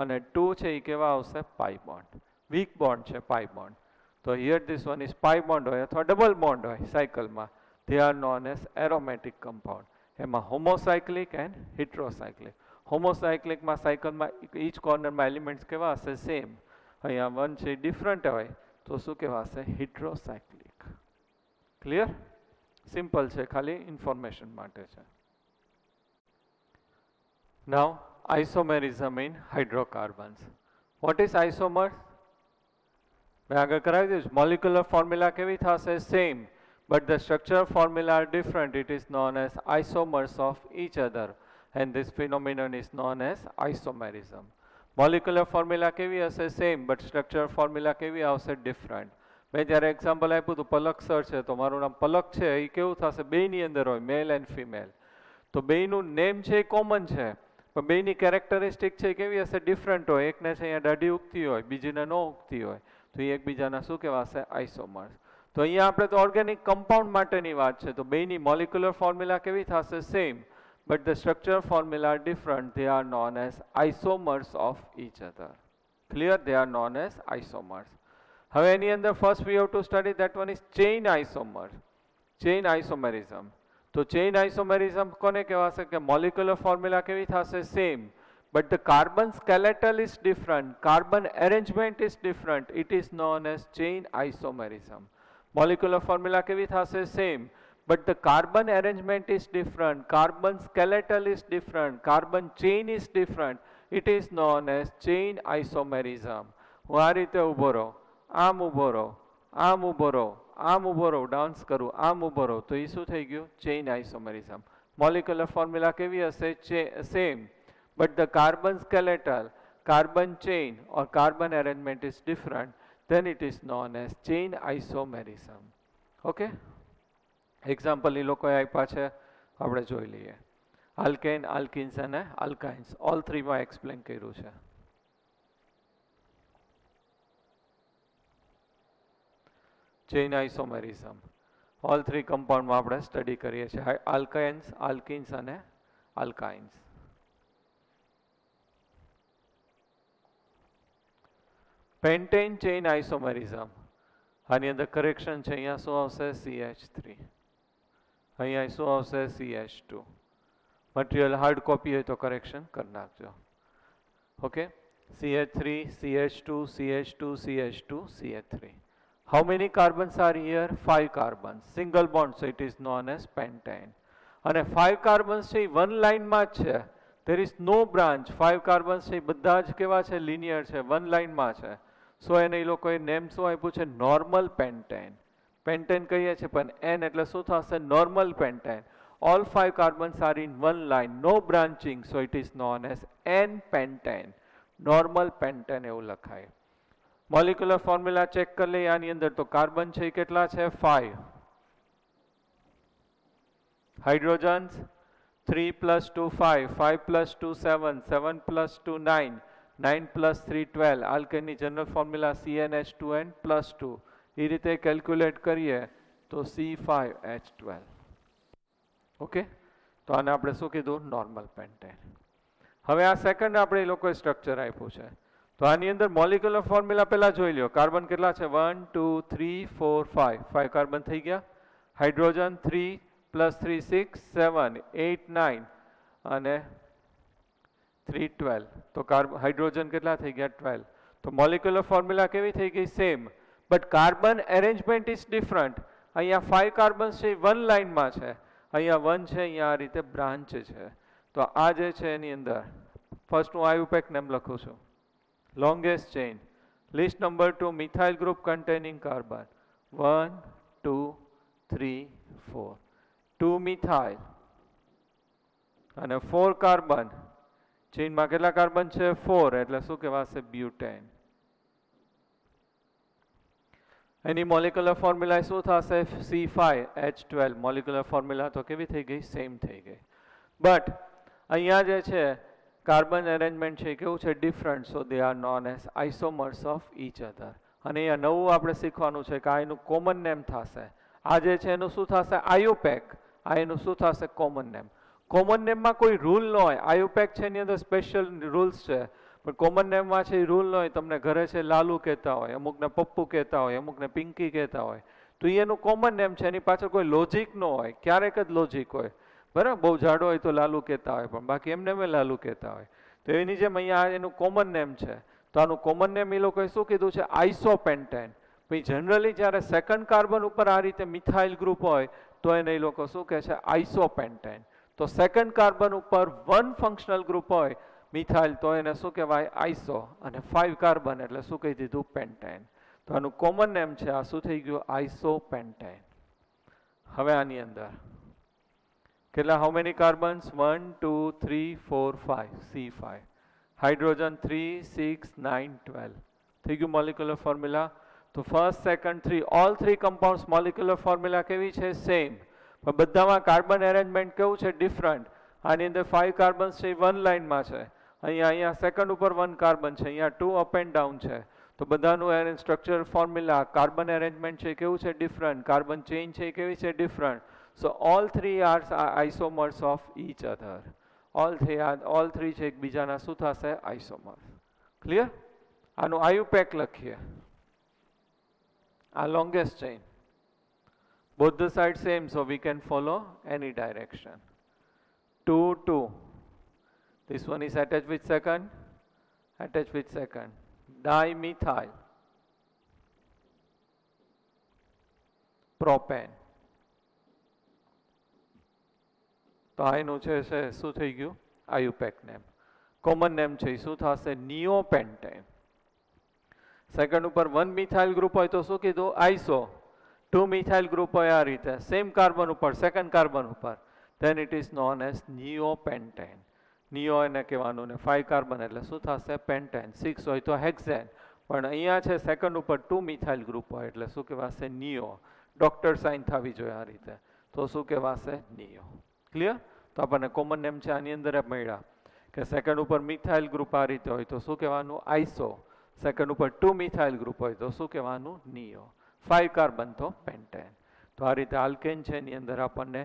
અને 2 છે એ કેવા આવશે પાઈ બોન્ડ. વીક બોન્ડ છે પાઈ બોન્ડ. તો here this one is pi bond હોય અથવા ડબલ બોન્ડ હોય સાયકલમાં they are known as aromatic compound. એમાં હોમોસાયક્લિક એન્ડ હિટ્રોસાયક્લિક. હોમોસાયક્લિકમાં સાયકલમાં ઈચ કોર્નરમાં એલિમેન્ટ્સ કેવા હશે સેમ. અહીંયા વન છે ડિફરન્ટ હોય તો શું કહેવાશે હિટ્રોસાયક્લિક. ક્લિયર? સિમ્પલ છે ખાલી ઇન્ફોર્મેશન માટે છે. Now isomerism in hydrocarbons. What is isomer? મેં આગળ કરાવી દીધું. મોલિક્યુલર ફોર્મ્યુલા કેવી થશે same but the structure formula are different. It is known as isomers of each other and this phenomenon is known as isomerism. Molecular formula કેવી હશે સેમ બટ સ્ટ્રક્ચર ફોર્મ્યુલા કેવી આવશે ડિફરન્ટ. મેં જ્યારે એક્ઝામ્પલ આપ્યું હતું પલક સર છે તો મારું નામ પલક છે એ કેવું થશે બેયની અંદર હોય મેલ એન્ડ ફિમેલ. તો બેયનું નેમ છે એ કોમન છે પણ બેયની કેરેક્ટરિસ્ટિક છે કેવી હશે ડિફરન્ટ હોય. એકને છે અહીંયા દાઢી ઉગતી હોય બીજીને ન ઉગતી હોય તો એ એકબીજાના શું કહેવાશે આઇસોમર્સ. તો અહીંયા આપણે તો ઓર્ગેનિક કમ્પાઉન્ડ માટેની વાત છે તો બેયની મોલિક્યુલર ફોર્મ્યુલા કેવી થશે same but the structure formula are different. They are known as isomers of each other. Clear? They are known as isomers. હવે એની અંદર first we have to study that one is chain isomer. Chain isomerism. તો chain isomerism કોને કહેવાશે કે molecular formula કેવી થશે same but the carbon skeletal is different. Carbon arrangement is different. It is known as chain isomerism. Molecular formula કેવી થશે same but the carbon arrangement is different. Carbon skeletal is different. Carbon chain is different. It is known as chain isomerism. હું આ રીતે ઊભો રહું આમ ઊભો રહું આમ ઊભો રહું આમ ઊભો રહું ડાન્સ કરું આમ ઊભો રહું તો એ શું થઈ ગયું chain isomerism. મોલિક્યુલર ફોર્મ્યુલા કેવી હશે same but the carbon skeletal, carbon chain or carbon arrangement is different. Then it is known as chain isomerism. Okay? Example એ લોકોએ આપ્યા છે આપણે જોઈ લઈએ. આલ્કેન આલ્કિન્સ અને આલ્કાઇન્સ ઓલ થ્રીમાં એક્સપ્લેન કર્યું છે. ચેઇન આઇસોમેરિઝમ ઓલ થ્રી કમ્પાઉન્ડમાં આપણે સ્ટડી કરીએ છીએ આલ્કાઇન્સ આલ્કિન્સ અને આલ્કાઇન્સ. પેન્ટેન ચેઇન આઇસોમેરિઝમ આની અંદર કરેક્શન છે અહીંયા શું આવશે CH3 અહીંયા શું આવશે CH2. મટીરિયલ હાર્ડ કોપી હોય તો કરેક્શન કરી નાખજો. Okay, CH3, CH2, CH2, CH2, CH3. How many carbons are here? 5 carbons. Single bond, so it is known as pentane. And 5 carbons છે one line માં છે. There is no branch. 5 carbons છે બધા જ કેવા છે? Linear છે, one line માં છે. So એને એ લોકોએ નેમ શું આપ્યું છે? Normal pentane. Pentane કહીએ છીએ પણ N એટલે શું થશે? Normal pentane. All 5 carbons are in one line, no branching, so it is known as N-pentane. Normal pentane એવું લખાય. મોલિક્યુલર ફોર્મ્યુલા ચેક કરી લઈએ આની અંદર તો કાર્બન છે કેટલા છે? 5. હાઇડ્રોજન્સ 3 + 2 5, 5 + 2 7, 7 + 2 9, 9 + 3 12. આલ્કેનની general formula CnH2n + 2. એ રીતે કેલ્ક્યુલેટ કરીએ તો C5H12. ઓકે, તો આને આપણે શું કીધું? Normal pentane. હવે આ સેકન્ડ આપણે એ લોકોએ સ્ટ્રક્ચર આપ્યું છે. તો આની અંદર મોલિક્યુલર ફોર્મ્યુલા પહેલા જોઈ લો. કાર્બન કેટલા છે? 1 2 3 4 5. 5 કાર્બન થઈ ગયા. હાઇડ્રોજન 3 + 3 6 7 8 9 અને 3 12. તો હાઇડ્રોજન કેટલા થઈ ગયા? 12. તો મોલિક્યુલર ફોર્મ્યુલા કેવી થઈ ગઈ? Same, but carbon arrangement is different. અહીંયા 5 કાર્બન્સ છે વન લાઇનમાં છે, અહીંયા 1 છે, અહીંયા આ રીતે બ્રાન્ચ છે. તો આ જે છે એની અંદર ફર્સ્ટ હું આયુપેક નેમ લખું છું. Longest chain, list number 2, methyl group containing carbon 1 2 3 4. 2 methyl અને 4 કાર્બન. ચેઇનમાં કેટલા કાર્બન છે? 4, એટલે શું કહેવાશે? બ્યુટેન. એની મોલિક્યુલર ફોર્મ્યુલા શું થશે? C5H12. મોલિક્યુલર ફોર્મ્યુલા તો કેવી થઈ ગઈ? સેમ થઈ ગઈ. બટ અહીંયા જે છે કાર્બન એરેન્જમેન્ટ છે કેવું છે? Different. So they are known as isomers of each other. અને અહીંયા નવું આપણે શીખવાનું છે કે આ એનું કોમન નેમ થશે. આ જે છે એનું શું થશે? આયુપેક. આ એનું શું થશે? Common name. કોમન નેમમાં કોઈ રૂલ ન હોય. આયુપેક છે એની અંદર સ્પેશિયલ રૂલ્સ છે, પણ કોમન નેમમાં છે એ રૂલ ન હોય. તમને ઘરે છે લાલુ કહેતા હોય, અમુકને પપ્પુ કહેતા હોય, અમુકને પિંકી કહેતા હોય, તો એ એનું કોમન નેમ છે. એની પાછળ કોઈ લોજિક ન હોય. ક્યારેક જ લોજિક હોય. બરાબર, બહુ જાડો હોય તો લાલુ કહેતા હોય, પણ બાકી એમને મેં લાલુ કહેતા હોય. તો એની જેમ અહીંયા એનું કોમન નેમ છે. તો આનું કોમન નેમ એ લોકોએ શું કીધું છે? આઇસોપેન્ટેન. પછી જનરલી જ્યારે સેકન્ડ કાર્બન ઉપર આ રીતે મિથાઇલ ગ્રુપ હોય તો એને એ લોકો શું કહે છે? આઇસોપેન્ટેન. તો સેકન્ડ કાર્બન ઉપર 1 ફંક્શનલ ગ્રુપ હોય મિથાઇલ, તો એને શું કહેવાય? આઇસો. અને 5 કાર્બન એટલે શું કહી દીધું? પેન્ટેન. તો આનું કોમન નેમ છે આ શું થઈ ગયું? આઇસોપેન્ટેન. હવે આની અંદર કેટલા? How many carbons? 1 2 3 4 5. C5. Hydrogen 3 6 9 12. થઈ ગયું મોલિક્યુલર ફોર્મ્યુલા. તો first second 3 all 3 compounds molecular formula કેવી છે? સેમ. પણ બધામાં કાર્બન એરેન્જમેન્ટ કેવું છે? ડિફરન્ટ. આની અંદર 5 કાર્બન્સ છે વન લાઇનમાં છે. અહીંયા સેકન્ડ ઉપર 1 કાર્બન છે, અહીંયા 2 અપ એન્ડ ડાઉન છે. તો બધાનું સ્ટ્રક્ચર ફોર્મ્યુલા કાર્બન એરેન્જમેન્ટ છે કેવું છે? ડિફરન્ટ. કાર્બન ચેઇન છે કેવી છે? Different. So all 3 are isomers of each other. All 3 છે એકબીજાના શું થશે? આઇસોમર્સ. ક્લિયર? આનું આયુપેક લખીએ. આ longest chain. Both the sides same, so we can follow any direction. 2 2. This one is attached with second. Attached with second. Dimethyl propane. તો આ એનું છે શું થઈ ગયું? આયુપેક નેમ. કોમન નેમ છે શું થશે? નિયોપેન્ટેન. સેકન્ડ ઉપર 1 મિથાઇલ ગ્રુપ હોય તો શું કીધું? આઇસો. 2 મિથાઇલ ગ્રુપ હોય આ રીતે સેમ કાર્બન ઉપર, સેકન્ડ કાર્બન ઉપર, then it is known as neopentane. Neo એને કહેવાનું ને 5 કાર્બન એટલે શું થશે? પેન્ટેન. 6 હોય તો હેક્સેન. પણ અહીંયા છે સેકન્ડ ઉપર 2 મિથાઇલ ગ્રુપ હોય એટલે શું કહેવાશે? નિયો. ડોક્ટર સાઇન થવી જોઈએ આ રીતે, તો શું કહેવાશે? નિયો. ક્લિયર? તો આપણને કોમન નેમ છે આની અંદર મળ્યા કે સેકન્ડ ઉપર મિથાઇલ ગ્રુપ આ રીતે હોય તો શું કહેવાનું? આઇસો. સેકન્ડ ઉપર 2 મિથાઇલ ગ્રુપ હોય તો શું કહેવાનું? નિયો. 5 કાર્બન તો પેન્ટેન. તો આ રીતે આલ્કેન છે એની અંદર આપણને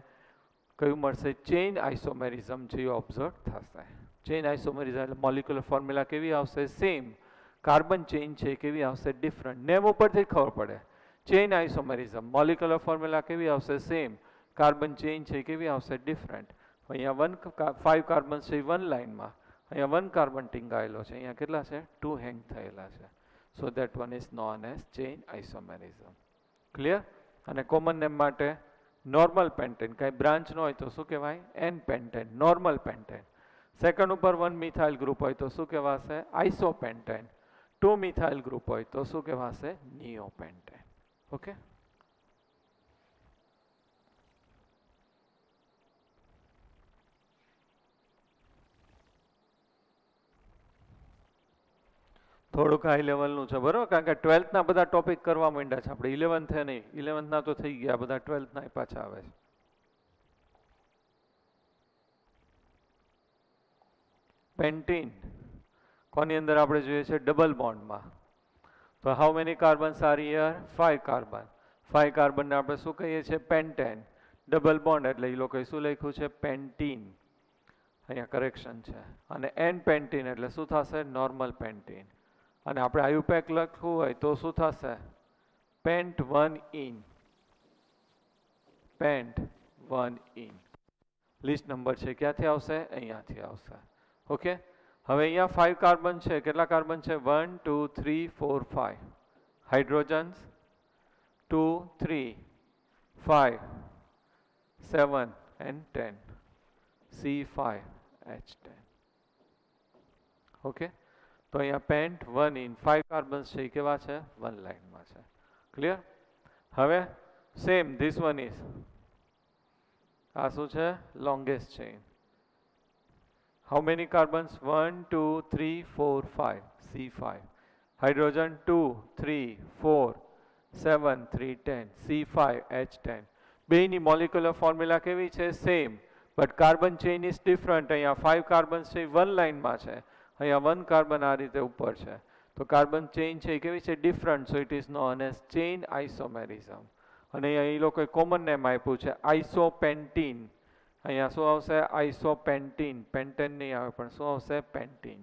કયું મળશે? ચેઇન આઇસોમેરિઝમ છે એ ઓબ્ઝર્વ થશે. ચેઇન આઇસોમેરિઝમ એટલે મોલિક્યુલર ફોર્મ્યુલા કેવી આવશે? સેમ. કાર્બન ચેઇન છે કેવી આવશે? ડિફરન્ટ. નેમ ઉપરથી ખબર પડે. ચેઇન આઇસોમેરિઝમ. મોલિક્યુલર ફોર્મ્યુલા કેવી આવશે? સેમ. કાર્બન ચેઇન છે કેવી આવશે? ડિફરન્ટ. અહીંયા 5 કાર્બન છે 1 લાઇનમાં, અહીંયા 1 કાર્બન ટીંગાયેલો છે, અહીંયા કેટલા છે 2 હેંગ થયેલા છે. So that one is known as chain isomerism. Clear? અને કોમન નેમ માટે નોર્મલ પેન્ટેન, કઈ બ્રાન્ચ ન હોય તો શું કહેવાય n pentane, normal pentane. Second ઉપર 1 મિથાઇલ ગ્રુપ હોય તો શું કહેવાશે આઇસોપેન્ટેન. 2 મિથાઇલ ગ્રુપ હોય તો શું કહેવાશે નિયોપેન્ટેન. ઓકે, થોડુંક હાઈ લેવલનું છે બરોબર, કારણ કે 12th ના બધા ટોપિક કરવા માંડ્યા છે આપણે, 11th નહીં, 11th ના તો થઈ ગયા, બધા 12th ના પાછા આવે છે. પેન્ટીન કોની અંદર આપણે જોઈએ છે ડબલ બોન્ડમાં. તો how many carbons are here 5 carbon. 5 કાર્બનને આપણે શું કહીએ છીએ પેન્ટેન. ડબલ બોન્ડ એટલે એ લોકોએ શું લખ્યું છે પેન્ટીન, અહીંયા કરેક્શન છે. અને એન પેન્ટીન એટલે શું થશે નોર્મલ પેન્ટીન. અને આપણે આયુપેક લખવું હોય તો શું થશે pent 1 in, pant 1 in. List number છે ક્યાંથી આવશે અહીંયાથી આવશે. ઓકે, હવે અહીંયા 5 કાર્બન છે, કેટલા કાર્બન છે 1 2 3 4 5 હાઇડ્રોજન્સ 2 3 5 7 and 10 C5H10. ઓકે, તો અહીંયા પેન્ટ 1 ઇન 5 કાર્બન્સ છે એ કેવા છે 1 લાઇનમાં છે. ક્લિયર? હવે સેમ ધીસ વન ઇઝ, આ શું છે longest chain. How many carbons 1 2 3 4 5 C5. Hydrogen 2 3 4 7 3 10 C5H10. બેની મોલિક્યુલર ફોર્મ્યુલા કેવી છે same, but carbon chain is different. અહીંયા 5 કાર્બન્સ છે 1 લાઇનમાં છે, અહીંયા 1 કાર્બન આ રીતે ઉપર છે. તો કાર્બન ચેઇન છે એ કેવી છે different. So it is known as chain isomerism. અને અહીંયા એ લોકોએ કોમન નેમ આપ્યું છે આઇસોપેન્ટીન. અહીંયા શું આવશે આઇસોપેન્ટીન, પેન્ટેન નહીં આવે પણ શું આવશે પેન્ટીન.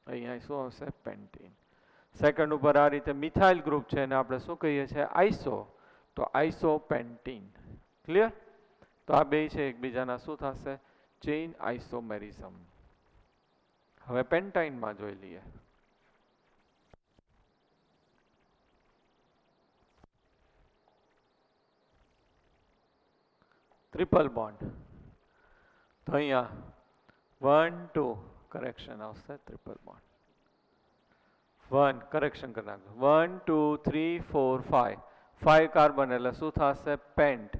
અહીંયા શું આવશે પેન્ટીન. સેકન્ડ ઉપર આ રીતે મિથાઇલ ગ્રુપ છે અને આપણે શું કહીએ છીએ આઇસો, તો આઇસોપેન્ટીન. ક્લિયર? તો આ બે છે એકબીજાના શું થશે ચેઇન આઇસોમેરિઝમ. હવે પેન્ટાઇનમાં જોઈ લઈએ. Triple bond. તો અહીંયા 1 2 કરેક્શન આવશે ટ્રિપલ બોન્ડ. 1 કરેક્શન કરી નાખજો 1 2 3 4 5 5 કાર્બન એટલે શું થશે પેન્ટ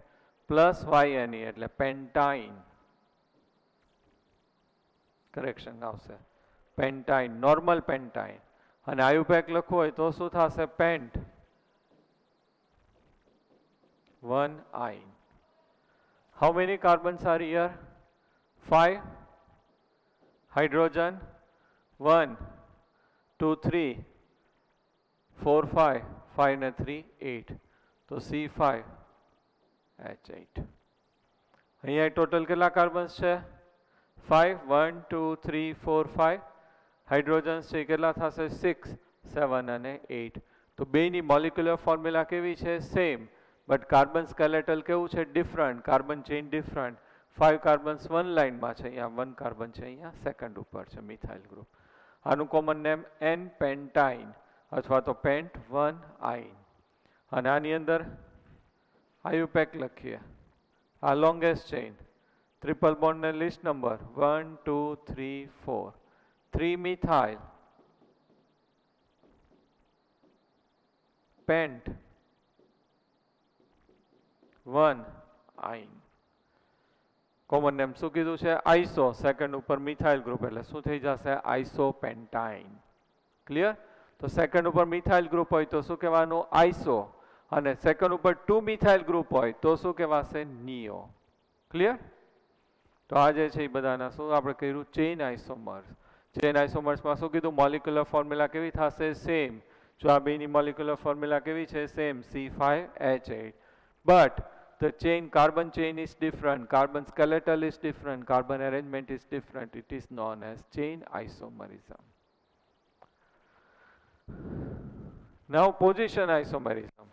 પ્લસ YNE એટલે પેન્ટાઇન. કરેક્શન આવશે પેન્ટાઇન, નોર્મલ પેન્ટાઇન. અને આયુપેક લખવું હોય તો શું થશે pent 1 yne. How many carbons are here 5. Hydrogen 1 2 3 4 5 5 ને 3 8, તો C5H8. અહીંયા ટોટલ કેટલા કાર્બન્સ છે 5 1 2 3 4 5. હાઇડ્રોજન્સ છે કેટલા થશે 6 7 અને 8. તો બેની મોલિક્યુલર ફોર્મ્યુલા કેવી છે સેમ, બટ કાર્બન સ્કેલેટલ કેવું છે different, carbon chain different. 5 carbons 1 લાઇનમાં છે, અહીંયા 1 કાર્બન છે અહીંયા સેકન્ડ ઉપર છે મિથાઇલ ગ્રુપ. આનું કોમન નેમ એન પેન્ટાઇન અથવા તો પેન્ટ 1 આઇન. અને આની અંદર આયુપેક લખીએ, આ લોંગેસ્ટ ચેઇન ટ્રિપલ બોન્ડ ને least number 1 2 3 4 3 methyl pent 1 yne. Common name શું કીધું છે આઇસો, સેકન્ડ ઉપર મિથાઇલ ગ્રુપ એટલે શું થઈ જશે આઇસોપેન્ટાઇન. ક્લિયર? તો સેકન્ડ ઉપર મિથાઇલ ગ્રુપ હોય તો શું કહેવાનું આઇસો, અને સેકન્ડ ઉપર 2 મિથાઇલ ગ્રુપ હોય તો શું કહેવાશે નિયો. ક્લિયર? તો આ જે છે એ બધાના શું આપણે કર્યું ચેઇન આઇસોમર્સ. ચેઇન આઇસોમર્સમાં શું કીધું મોલિક્યુલર ફોર્મ્યુલા કેવી થશે સેમ. જો આ બેની મોલિક્યુલર ફોર્મ્યુલા કેવી છે same C5H8, but the carbon chain is different, carbon skeletal is different, carbon arrangement is different. It is known as chain isomerism. Now position isomerism.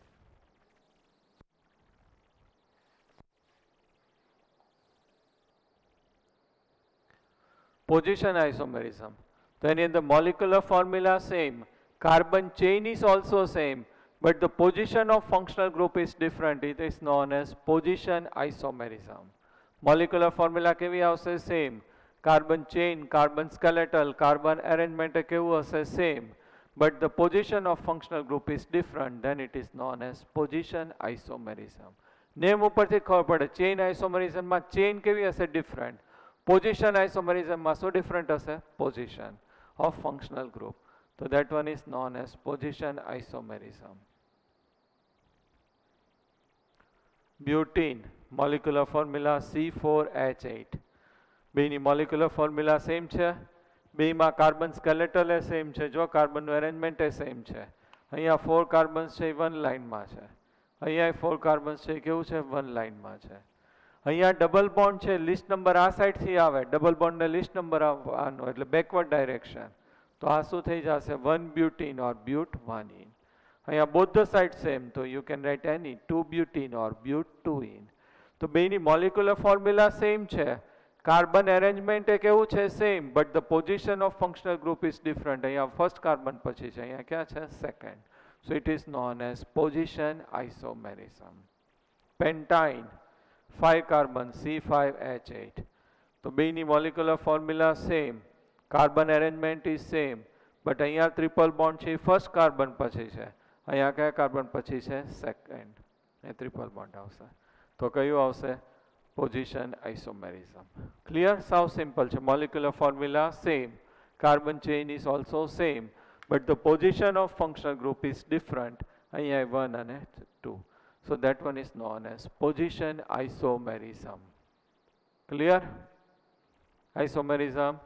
position isomerism. Then in the molecular formula same, carbon chain is also same, but the position of functional group is different. It is known as position isomerism. Molecular formula કેવી આવશે? Same. Carbon chain, carbon skeletal, carbon arrangement કેવું હશે? Same. But the position of functional group is different, then it is known as position isomerism. Name ઉપરથી ખબર પડે, chain isomerism માં chain કેવી હશે? Different. Position isomerism માં શું different હશે? Position of functional group. So that one is known as position isomerism. Butene, molecular formula C4H8. બેની molecular formula same છે. બેમાં કાર્બન સ્કેલેટલ એ સેમ છે. જો કાર્બનનું અરેન્જમેન્ટ એ સેમ છે. અહીંયા 4 કાર્બન્સ છે, 1 લાઇનમાં છે. અહીંયા 4 કાર્બન્સ છે, કેવું છે? 1 લાઇનમાં છે. અહીંયા ડબલ બોન્ડ છે, લિસ્ટ નંબર આ સાઈડથી આવે, ડબલ બોન્ડને લિસ્ટ નંબર આવવાનો એટલે બેકવર્ડ ડાયરેક્શન. તો આ શું થઈ જશે? 1 butene or but1ene. અહીંયા both the side same, તો you can write any 2 butene or but2ene. તો બેની molecular formula same છે. કાર્બન એરેન્જમેન્ટ એ કેવું છે? Same, but the position of functional group is different. અહીંયા ફર્સ્ટ કાર્બન પછી છે, અહીંયા ક્યાં છે? Second. So it is known as position isomerism. Pentyne 5 carbon C5H8. તો બેની molecular formula same, carbon arrangement is same, but અહીંયા ટ્રિપલ બોન્ડ છે, ફર્સ્ટ કાર્બન પછી છે. અહીંયા કયા કાર્બન પછી છે? સેકન્ડ. એ ટ્રિપલ બોન્ડ આવશે. તો કયું આવશે? Position isomerism. Clear? How simple. Molecular formula same, carbon chain is also same, but the position of functional group is different. અહીંયા 1 અને 2. So that one is known as position isomerism. Clear? Isomerism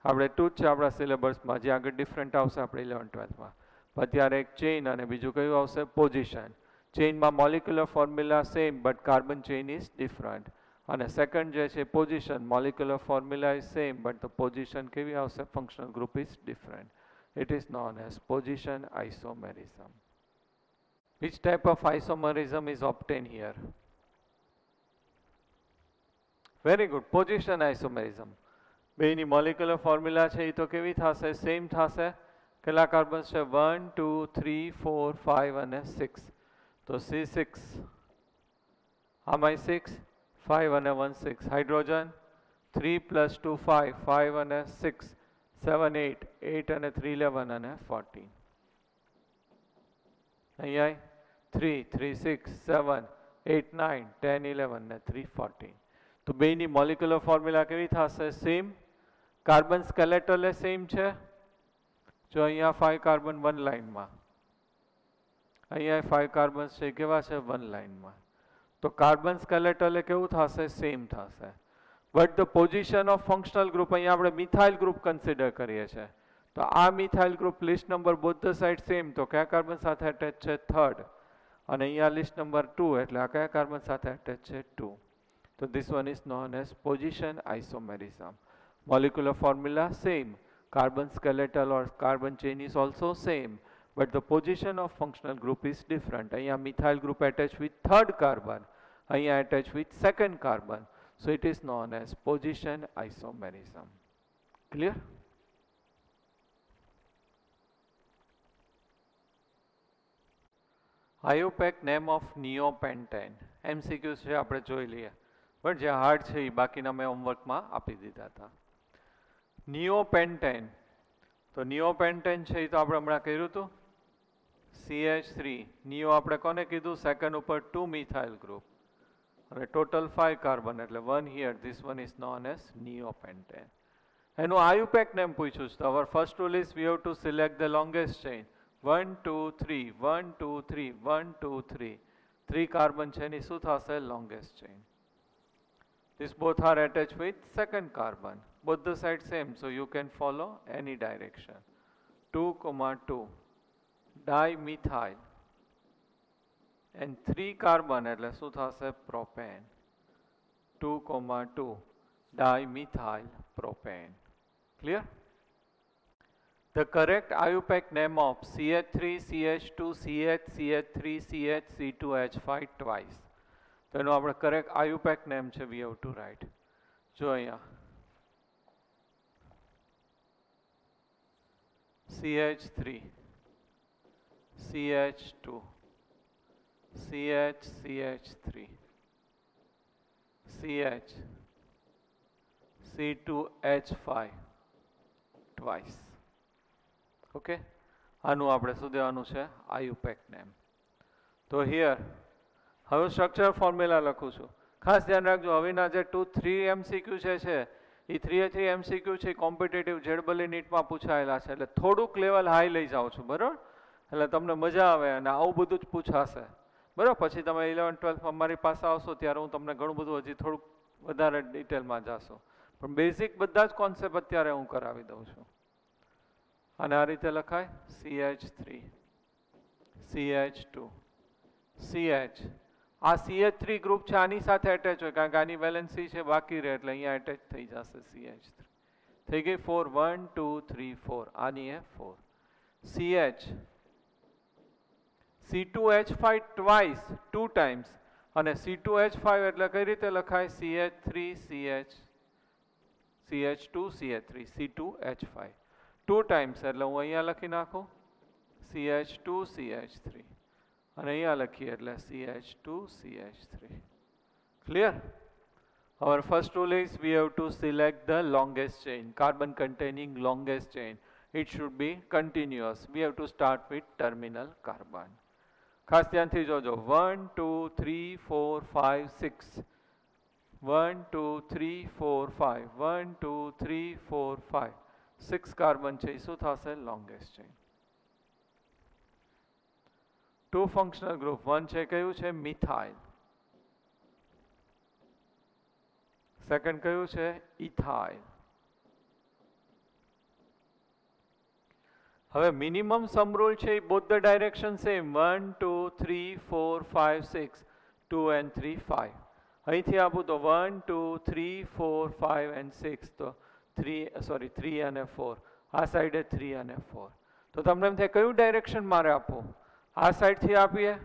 આપણે ટુ જ છે આપણા સિલેબસમાં, જે આગળ ડિફરન્ટ આવશે આપણે 11-12માં. અત્યારે એક ચેઇન અને બીજું કયું આવશે? પોઝિશન. ચેઇનમાં molecular formula same, but carbon chain is different. અને સેકન્ડ જે છે position, molecular formula is same, but the position કેવી આવશે? Functional group is different. It is known as position isomerism. Which type of isomerism is obtained here? Very good. Position isomerism. બેની મોલિક્યુલર ફોર્મ્યુલા છે એ તો કેવી થશે? સેમ થશે. કેટલા કાર્બન્સ છે? 1 2 3 4 5 અને 6. તો C6, આમાં 6, 5 અને 1 6. હાઇડ્રોજન 3 + 2 5, 5 અને 6 7 8, 8 અને 3 11 અને 14. અહીંયા 3 3 6 7 8 9 10 11 ને 3 14. તો બેની મોલિક્યુલર ફોર્મ્યુલા કેવી થશે? સેમ. કાર્બન સ્કેલેટલ એ સેમ છે. જો અહીંયા 5 કાર્બન 1 લાઇનમાં, અહીંયા 5 કાર્બન્સ છે, કેવા છે? 1 લાઇનમાં. તો કાર્બન સ્કેલેટલ એ કેવું થશે? સેમ થશે. But the position of functional group, અહીંયા આપણે મિથાઇલ ગ્રુપ કન્સિડર કરીએ છીએ. તો આ methyl group least number both the side same, તો કયા કાર્બન સાથે અટેચ છે? 3rd. અને અહીંયા લિસ્ટ નંબર 2, એટલે આ કયા કાર્બન સાથે અટેચ છે? 2. So this one is known as position isomerism. Molecular formula same, carbon skeletal or carbon chain is also same, but the position of functional group is different. અહીંયા methyl group attached with 3rd carbon, અહીંયા attached with 2nd carbon. So it is known as position isomerism. Clear? IUPAC name of neopentane. MCQs છે આપણે જોઈ લઈએ. બટ જે હાર્ડ છે એ બાકીના મેં હોમવર્કમાં આપી દીધા હતા. નિયોપેન્ટેન, તો નિયોપેન્ટેન છે એ તો આપણે હમણાં કર્યું હતું. CH3 નિયો આપણે કોને કીધું? સેકન્ડ ઉપર 2 મિથાઇલ ગ્રુપ અને ટોટલ 5 કાર્બન, એટલે 1 here. This one is known as neopentane. એનું IUPAC નેમ પૂછ્યું છે. તો our first rule is we have to select the longest chain. 1 2 3 1 2 3 1 2 3. 3 carbon છે એની શું થશે? Longest chain. These both are attached with 2nd carbon. Both the sides same, so you can follow any direction. 2, 2 dimethyl and 3 carbon એટલે શું થશે? propane. 2, 2 dimethyl propane. Clear? The correct IUPAC name of CH3, CH2, CH, CH3, CH, C2H5 twice. તો એનો આપણે કરેક્ટ IUPAC નેમ છે, વી હેવ ટુ રાઇટ. જો અહીંયા CH3, CH2, CH, CH3, CH, C2H5 twice. Okay, આનું આપણે શું દેવાનું છે? IUPAC name. તો હિયર હવે સ્ટ્રક્ચર ફોર્મ્યુલા લખું છું. ખાસ ધ્યાન રાખજો, હવેના જે 2-3 MCQ છે એ 3 MCQ છે કોમ્પિટિટિવ જેડબલી નીટમાં પૂછાયેલા છે, એટલે થોડુંક લેવલ હાઈ લઈ જાઉં છું, બરાબર? એટલે તમને મજા આવે અને આવું બધું જ પૂછાશે, બરાબર? પછી તમે 11-12 અમારી પાસે આવશો ત્યારે હું તમને ઘણું બધું હજી થોડુંક વધારે ડિટેલમાં જાશો, પણ બેઝિક બધા જ કોન્સેપ્ટ અત્યારે હું કરાવી દઉં છું. અને આ રીતે લખાય CH3, CH2, CH. આ CH3 ગ્રુપ છે આની સાથે એટેચ હોય, કારણ કે આની વેલેન્સી છે બાકી રહે એટલે અહીંયા એટેચ થઈ જશે CH3. થઈ ગઈ 4, 1 2 3 4, આની એ 4. CH, C2H5 twice, 2 times, અને C2H5 એટલે કઈ રીતે લખાય? CH3 CH, CH2 CH3, C2H5 2 times એટલે હું અહીંયા લખી નાખું CH2 CH3 અને અહીંયા લખીએ એટલે CH2 CH3. Clear? Our first rule is we have to select the longest chain, carbon containing longest chain. It should be continuous. We have to start with terminal carbon. ખાસ ધ્યાનથી જોજો. 1 2 3 4 5 6, 1 2 3 4 5, 1 2 3 4 5, 6 કાર્બન છે. શું થશે? Longest chain. 2 functional group. 1 છે કયું છે? મિથાઇલ. સેકન્ડ કયું છે? ઇથાઇલ. હવે મિનિમમ સમ રૂલ છે, both the direction same. 1 2 3 4 5 6, 2 and 3 5. અહીંથી આપું તો 1 2 3 4 5 and 6, તો 3 અને 4. આ સાઈડે 3 અને 4. તો તમને એમ થાય કયું ડાયરેક્શન મારે આપવું? આ સાઈડથી આપીએ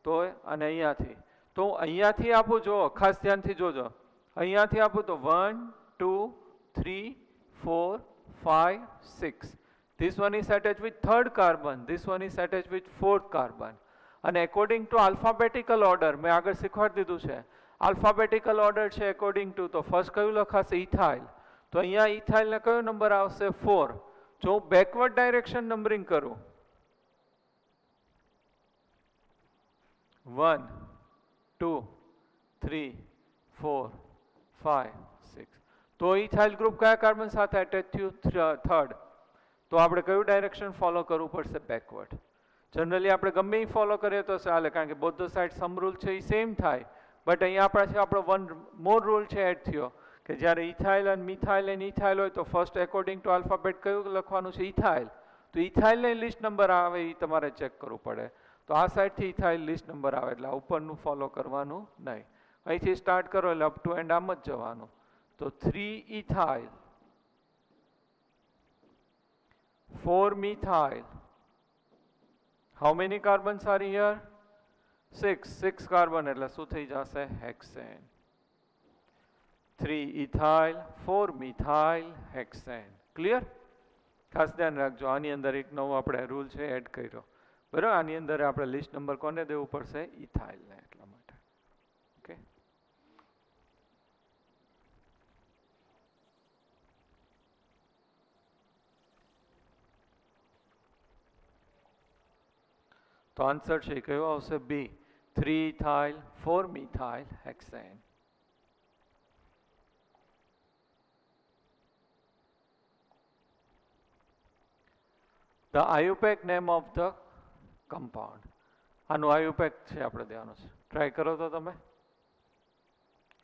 તો, અને અહીંયાથી તો અહીંયાથી આપું. જો ખાસ ધ્યાનથી જોજો, અહીંયાથી આપું તો 1 2 3 4 5 6. This one is attached with third carbon, this one is attached with fourth carbon. And according to alphabetical order, મેં આગળ શીખવાડી દીધું છે. Alphabetical order છે according to, તો ફર્સ્ટ કયું લખાશે? ઇથાઇલ. તો અહીંયા ઇથાઇલ ને કયો નંબર આવશે? 4. જો હું બેકવર્ડ ડાયરેક્શન નંબરિંગ કરું, 1 2 3 4 5 6, તો ઇથાઇલ ગ્રુપ કયા કાર્બન સાથે અટેચ થયું? થર્ડ. તો આપણે કયું ડાયરેક્શન ફોલો કરવું પડશે? બેકવર્ડ. જનરલી આપણે ગમે એ ફોલો કરીએ તો ચાલે, કારણ કે બોથ સાઇડ સમ રૂલ છે એ સેમ થાય, બટ અહીંયા આપણો વન મોર રૂલ છે એડ થયો, કે જ્યારે ઇથાઇલ અને મિથાઇલ અને ઇથાઇલ હોય તો ફર્સ્ટ એકોર્ડિંગ ટુ આલ્ફાબેટ કયું લખવાનું છે? ઇથાઇલ. તો ઇથાઇલને લિસ્ટ નંબર આવે એ તમારે ચેક કરવું પડે. તો આ સાઈડથી ઇથાઇલ લિસ્ટ નંબર આવે એટલે ઉપરનું ફોલો કરવાનું નહીં. અહીંથી સ્ટાર્ટ કરો એટલે અપ ટુ એન્ડ આમ જ જવાનું. તો 3 ethyl, 4 methyl. How many carbons are here? 6. 6 carbon એટલે શું થઈ જશે? હેક્સેન. 3 ethyl, 4 methyl, હેક્સેન. ક્લિયર? ખાસ ધ્યાન રાખજો, આની અંદર એક નવો આપણે રૂલ છે એડ કર્યો, બરાબર? આની અંદર આપણે લિસ્ટ નંબર કોને દેવું પડશે? ઇથાઇલને. એટલા માટે. ઓકે. તો આન્સર છે કયો આવશે? બી. 3 ethyl, 4 methyl, hexane. The IUPAC name of the compound. આનું IUPAC છે આપણે દેવાનું છે. ટ્રાય કરો તો તમે.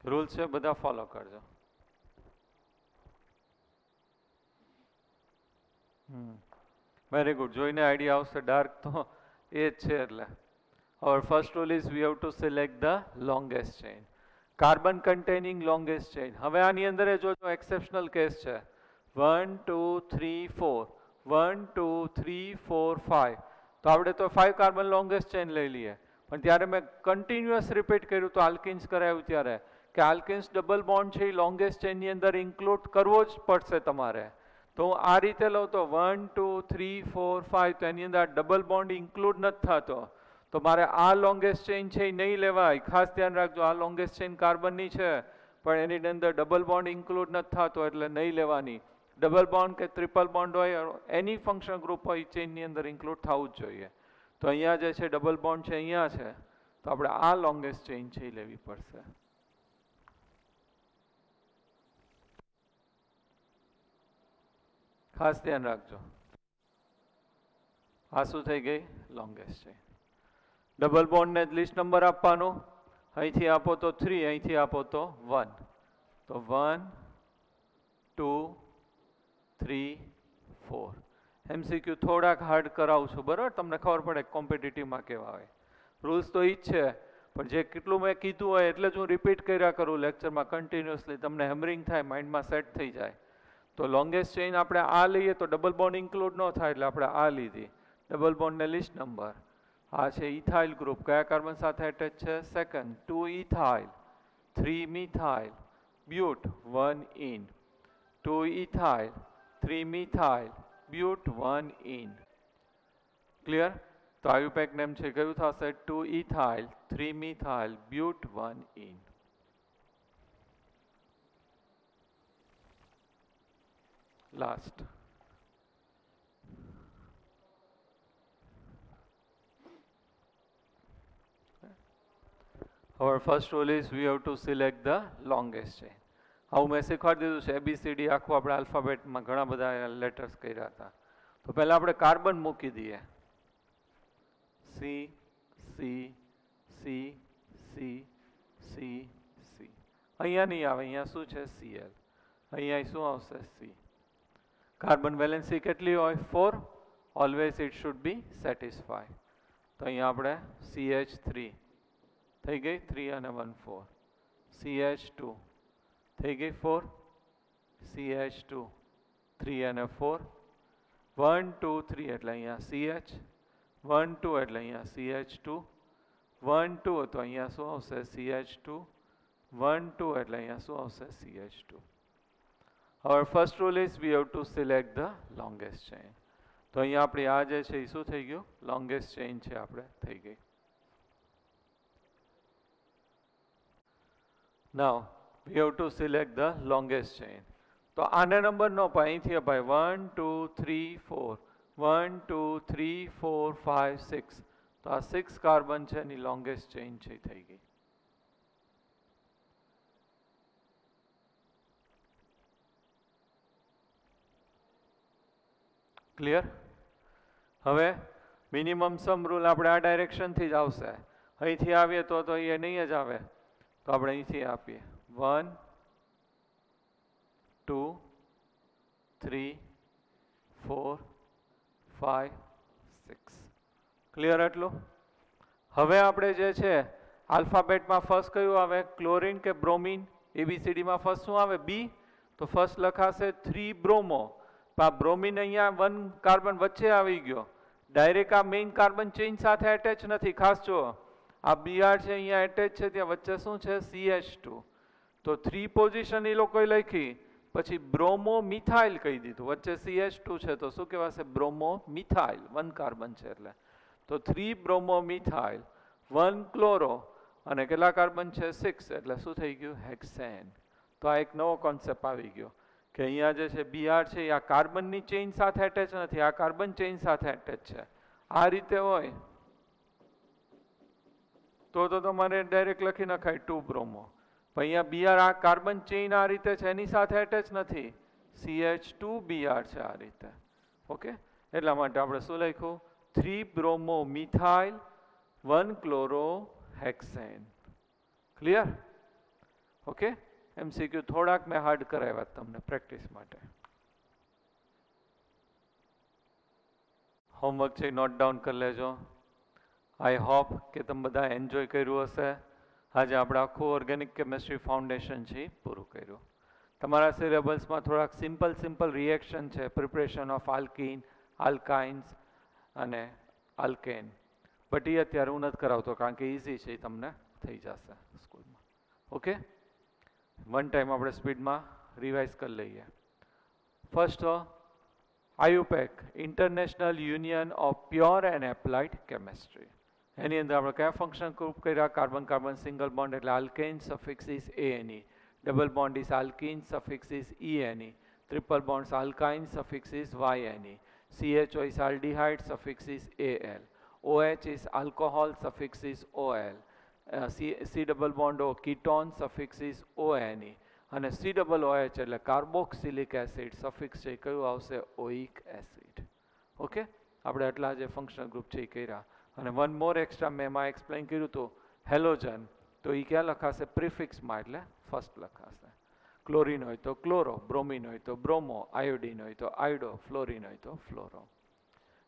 રૂલ્સ છે બધા ફોલો કરજો. Very good. જોઈને આઈડિયા આવશે. ડાર્ક તો એ જ છે એટલે. Our first rule is we have to select the longest chain. Carbon containing longest chain. હવે આની અંદર જોજો એક્સેપ્શનલ કેસ છે. 1 2 3 4, 1 2 3 4 5. તો આપણે તો 5 કાર્બન લોંગેસ્ટ ચેન લઈ લઈએ, પણ ત્યારે મેં કન્ટિન્યુઅસ રિપીટ કર્યું તો આલ્કિન્સ કરાવ્યું ત્યારે કે આલ્કિન્સ ડબલ બોન્ડ છે એ લોંગેસ્ટ ચેનની અંદર ઇન્ક્લુડ કરવો જ પડશે તમારે. તો હું આ રીતે લઉં તો 1 2 3 4 5 તો એની અંદર ડબલ બોન્ડ ઇન્ક્લુડ નથી થતો, તો મારે આ લોંગેસ્ટ ચેઇન છે એ નહીં લેવાય. ખાસ ધ્યાન રાખજો, આ લોંગેસ્ટ ચેઇન કાર્બનની છે પણ એની અંદર ડબલ બોન્ડ ઇન્ક્લુડ નથી થતો એટલે નહીં લેવાની. ડબલ બોન્ડ કે ટ્રિપલ બોન્ડ હોય એની ફંક્શન ગ્રુપ હોય ચેઇનની અંદર ઇન્ક્લુડ થવું જ જોઈએ. તો અહીંયા જે છે ડબલ બોન્ડ છે અહીંયા છે, તો આપણે આ લોંગેસ્ટ ચેઇન છે એ લેવી પડશે. ખાસ ધ્યાન રાખજો. આ શું થઈ ગઈ? Longest chain. ડબલ બોન્ડને લિસ્ટ નંબર આપવાનો, અહીંથી આપો તો 3, અહીંથી આપો તો 1. તો 1 2 3 4. MCQ થોડાક હાર્ડ કરાવું છું, બરાબર? તમને ખબર પડે કોમ્પિટિટિવમાં કેવા હોય. રૂલ્સ તો ઈ જ છે, પણ જે કેટલું મેં કીધું હોય એટલે જ હું રિપીટ કર્યા કરું લેક્ચરમાં કન્ટિન્યુઅસલી, તમને હેમરિંગ થાય, માઇન્ડમાં સેટ થઈ જાય. તો લોંગેસ્ટ ચેઇન આપણે આ લઈએ તો ડબલ બોન્ડ ઇન્ક્લુડ ન થાય એટલે આપણે આ લીધી. ડબલ બોન્ડને લિસ્ટ નંબર આ છે ઇથાઇલ ગ્રુપ, કયા કાર્બન સાથે એટેચ છે? Second. 2 ethyl 3 methyl બ્યુટ 1 in. 2 ethyl 3 methyl બ્યુટ 1 in. Clear? તો આયુપેક નેમ છે કયું થશે? 2 ethyl 3 methyl બ્યુટ 1 in. Last. Our first rule is we have to select the longest chain. આવું મેં શીખવાડી દીધું છે. ABCD આખું આપણે આલ્ફાબેટમાં ઘણા બધા લેટર્સ કર્યા હતા. તો પહેલા આપણે કાર્બન મૂકી દઈએ. C C C C C C. અહીંયા નહીં આવે, અહીંયા શું છે? Cl. અહીંયા શું આવશે? C. કાર્બન વેલેન્સી કેટલી હોય? 4. Always it should be satisfy. તો અહીંયા આપણે CH3 થઈ ગઈ, 3 અને 1 4. CH2 થઈ ગઈ 4. CH2 3 અને 4. 1 2 3 એટલે અહીંયા CH. 1 2 એટલે અહીંયા CH2. 1 2 તો અહીંયા શું આવશે? CH2. 1 2 એટલે અહીંયા શું આવશે? CH2. Our first rule is we have to select the longest chain. તો અહીંયા આપણી આ જે છે એ શું થઈ ગયું? લોંગેસ્ટ ચેઇન છે આપણે થઈ ગઈ. Now we have to select the longest chain. તો આને નંબર ન અપાય, અહીંથી અપાય. 1 2 3 4. 1 2 3 4 5 6. તો આ 6 કાર્બન છે એની લોંગેસ્ટ ચેઇન છે થઈ ગઈ. ક્લિયર? હવે મિનિમમ સમ રૂલ આપણે આ ડાયરેક્શનથી જ આવશે. અહીંથી આવીએ તો એ નહીં જ આવે, તો આપણે અહીંથી આપીએ. 1 2 3 4 5 6. ક્લિયર એટલું? હવે આપણે જે છે આલ્ફાબેટમાં ફર્સ્ટ કયું આવે? ક્લોરીન કે બ્રોમિન? ABCDમાં ફર્સ્ટ શું આવે? B. તો ફર્સ્ટ લખાશે 3 બ્રોમો. બ્રોમિન અહીંયા 1 કાર્બન વચ્ચે આવી ગયો, ડાયરેક્ટ આ મેઇન કાર્બન ચેઇન સાથે એટેચ નથી. ખાસ જુઓ, આ Br છે અહીંયા એટેચ છે, ત્યાં વચ્ચે શું છે? CH2. તો 3 પોઝિશન એ લોકોએ લખી, પછી બ્રોમો મિથાઇલ કહી દીધું, વચ્ચે CH2 છે તો શું કહેવાશે? Bromo methyl. 1 કાર્બન છે એટલે. તો 3 બ્રોમો મિથાઇલ 1 ક્લોરો અને કેટલા કાર્બન છે? 6. એટલે શું થઈ ગયું? હેક્સેન. તો આ એક નવો કોન્સેપ્ટ આવી ગયો કે અહીંયા જે છે Br છે આ કાર્બનની ચેઇન સાથે એટેચ નથી, આ કાર્બન ચેઇન સાથે એટેચ છે. આ રીતે હોય તો તમારે ડાયરેક્ટ લખી નખાય 2 બ્રોમો. પણ અહીંયા Br આ કાર્બન ચેઇન આ રીતે છે એની સાથે એટેચ નથી, CH2 Br છે આ રીતે. ઓકે, એટલા માટે આપણે શું લખ્યું? 3 bromo methyl 1 chloro hexane. Clear? Okay. MCQ થોડાક મેં હાર્ડ કરાવ્યા તમને પ્રેક્ટિસ માટે. હોમવર્ક છે નોટ ડાઉન કરી લેજો. આઈ હોપ કે તમે બધા એન્જોય કર્યું હશે. આજે આપણે આખું ઓર્ગેનિક કેમિસ્ટ્રી ફાઉન્ડેશન છે પૂરું કર્યું. તમારા સિલેબસમાં થોડાક સિમ્પલ રિએક્શન છે, પ્રિપરેશન ઓફ આલ્કીન, આલ્કાઇન્સ અને આલ્કેન, બટ એ અત્યારે હું નથી કરાવતો કારણ કે ઇઝી છે, એ તમને થઈ જશે સ્કૂલમાં. ઓકે, વન ટાઈમ આપણે સ્પીડમાં રિવાઇઝ કરી લઈએ. First IUPAC international union of pure and applied chemistry. એની અંદર આપણે કયા ફંક્શન ગ્રુપ કર્યા? કાર્બન કાર્બન સિંગલ બોન્ડ એટલે alkane suffix is ANE, double bond is alkene suffix is ENE, triple bonds alkyne suffix is YNE, CHO is aldehyde suffix is AL, OH is alcohol suffix is OL, C double bond O ketone suffix is ONE અને C double OH એટલે કાર્બોક્સિલિક એસિડ સફિક્સ છે કયું આવશે? Oic acid. ઓકે, આપણે આટલા જે ફંક્શનલ ગ્રુપ છે એ કર્યા. અને વન મોર એક્સ્ટ્રા મેં એમાં એક્સપ્લેન કર્યું હતું હેલોજન, તો એ ક્યાં લખાશે? પ્રિફિક્સમાં એટલે ફર્સ્ટ લખાશે. ક્લોરિન હોય તો ક્લોરો, બ્રોમિન હોય તો બ્રોમો, આયોડિન હોય તો આયોડો, ફ્લોરિન હોય તો ફ્લોરો.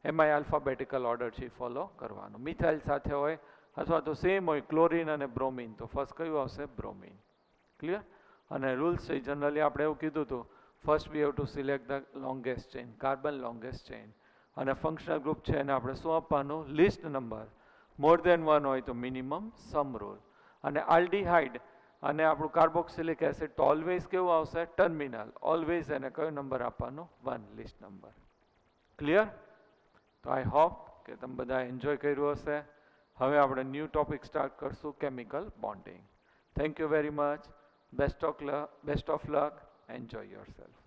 એમાં આલ્ફાબેટિકલ ઓર્ડર છે ફોલો કરવાનો. મિથાઇલ સાથે હોય અથવા તો સેમ હોય ક્લોરિન અને બ્રોમિન તો ફર્સ્ટ કયું આવશે? બ્રોમિન. ક્લિયર? અને રૂલ્સ છે જનરલી આપણે એવું કીધું હતું first we have to select the longest chain, carbon longest chain. અને ફંક્શનલ ગ્રુપ છે એને આપણે શું આપવાનું? List number. More than one હોય તો મિનિમમ સમ રૂલ. અને આલ્ડીહાઇડ અને આપણું કાર્બોક્સિલિક એસિડ તો ઓલવેઝ કેવું આવશે? ટર્મિનલ. ઓલવેઝ એને કયો નંબર આપવાનો? 1 લિસ્ટ નંબર. ક્લિયર? તો આઈ હોપ કે તમે બધા એન્જોય કર્યું હશે. હવે આપણે ન્યૂ ટોપિક સ્ટાર્ટ કરશું, chemical bonding. Thank you very much. Best of luck. Enjoy yourself.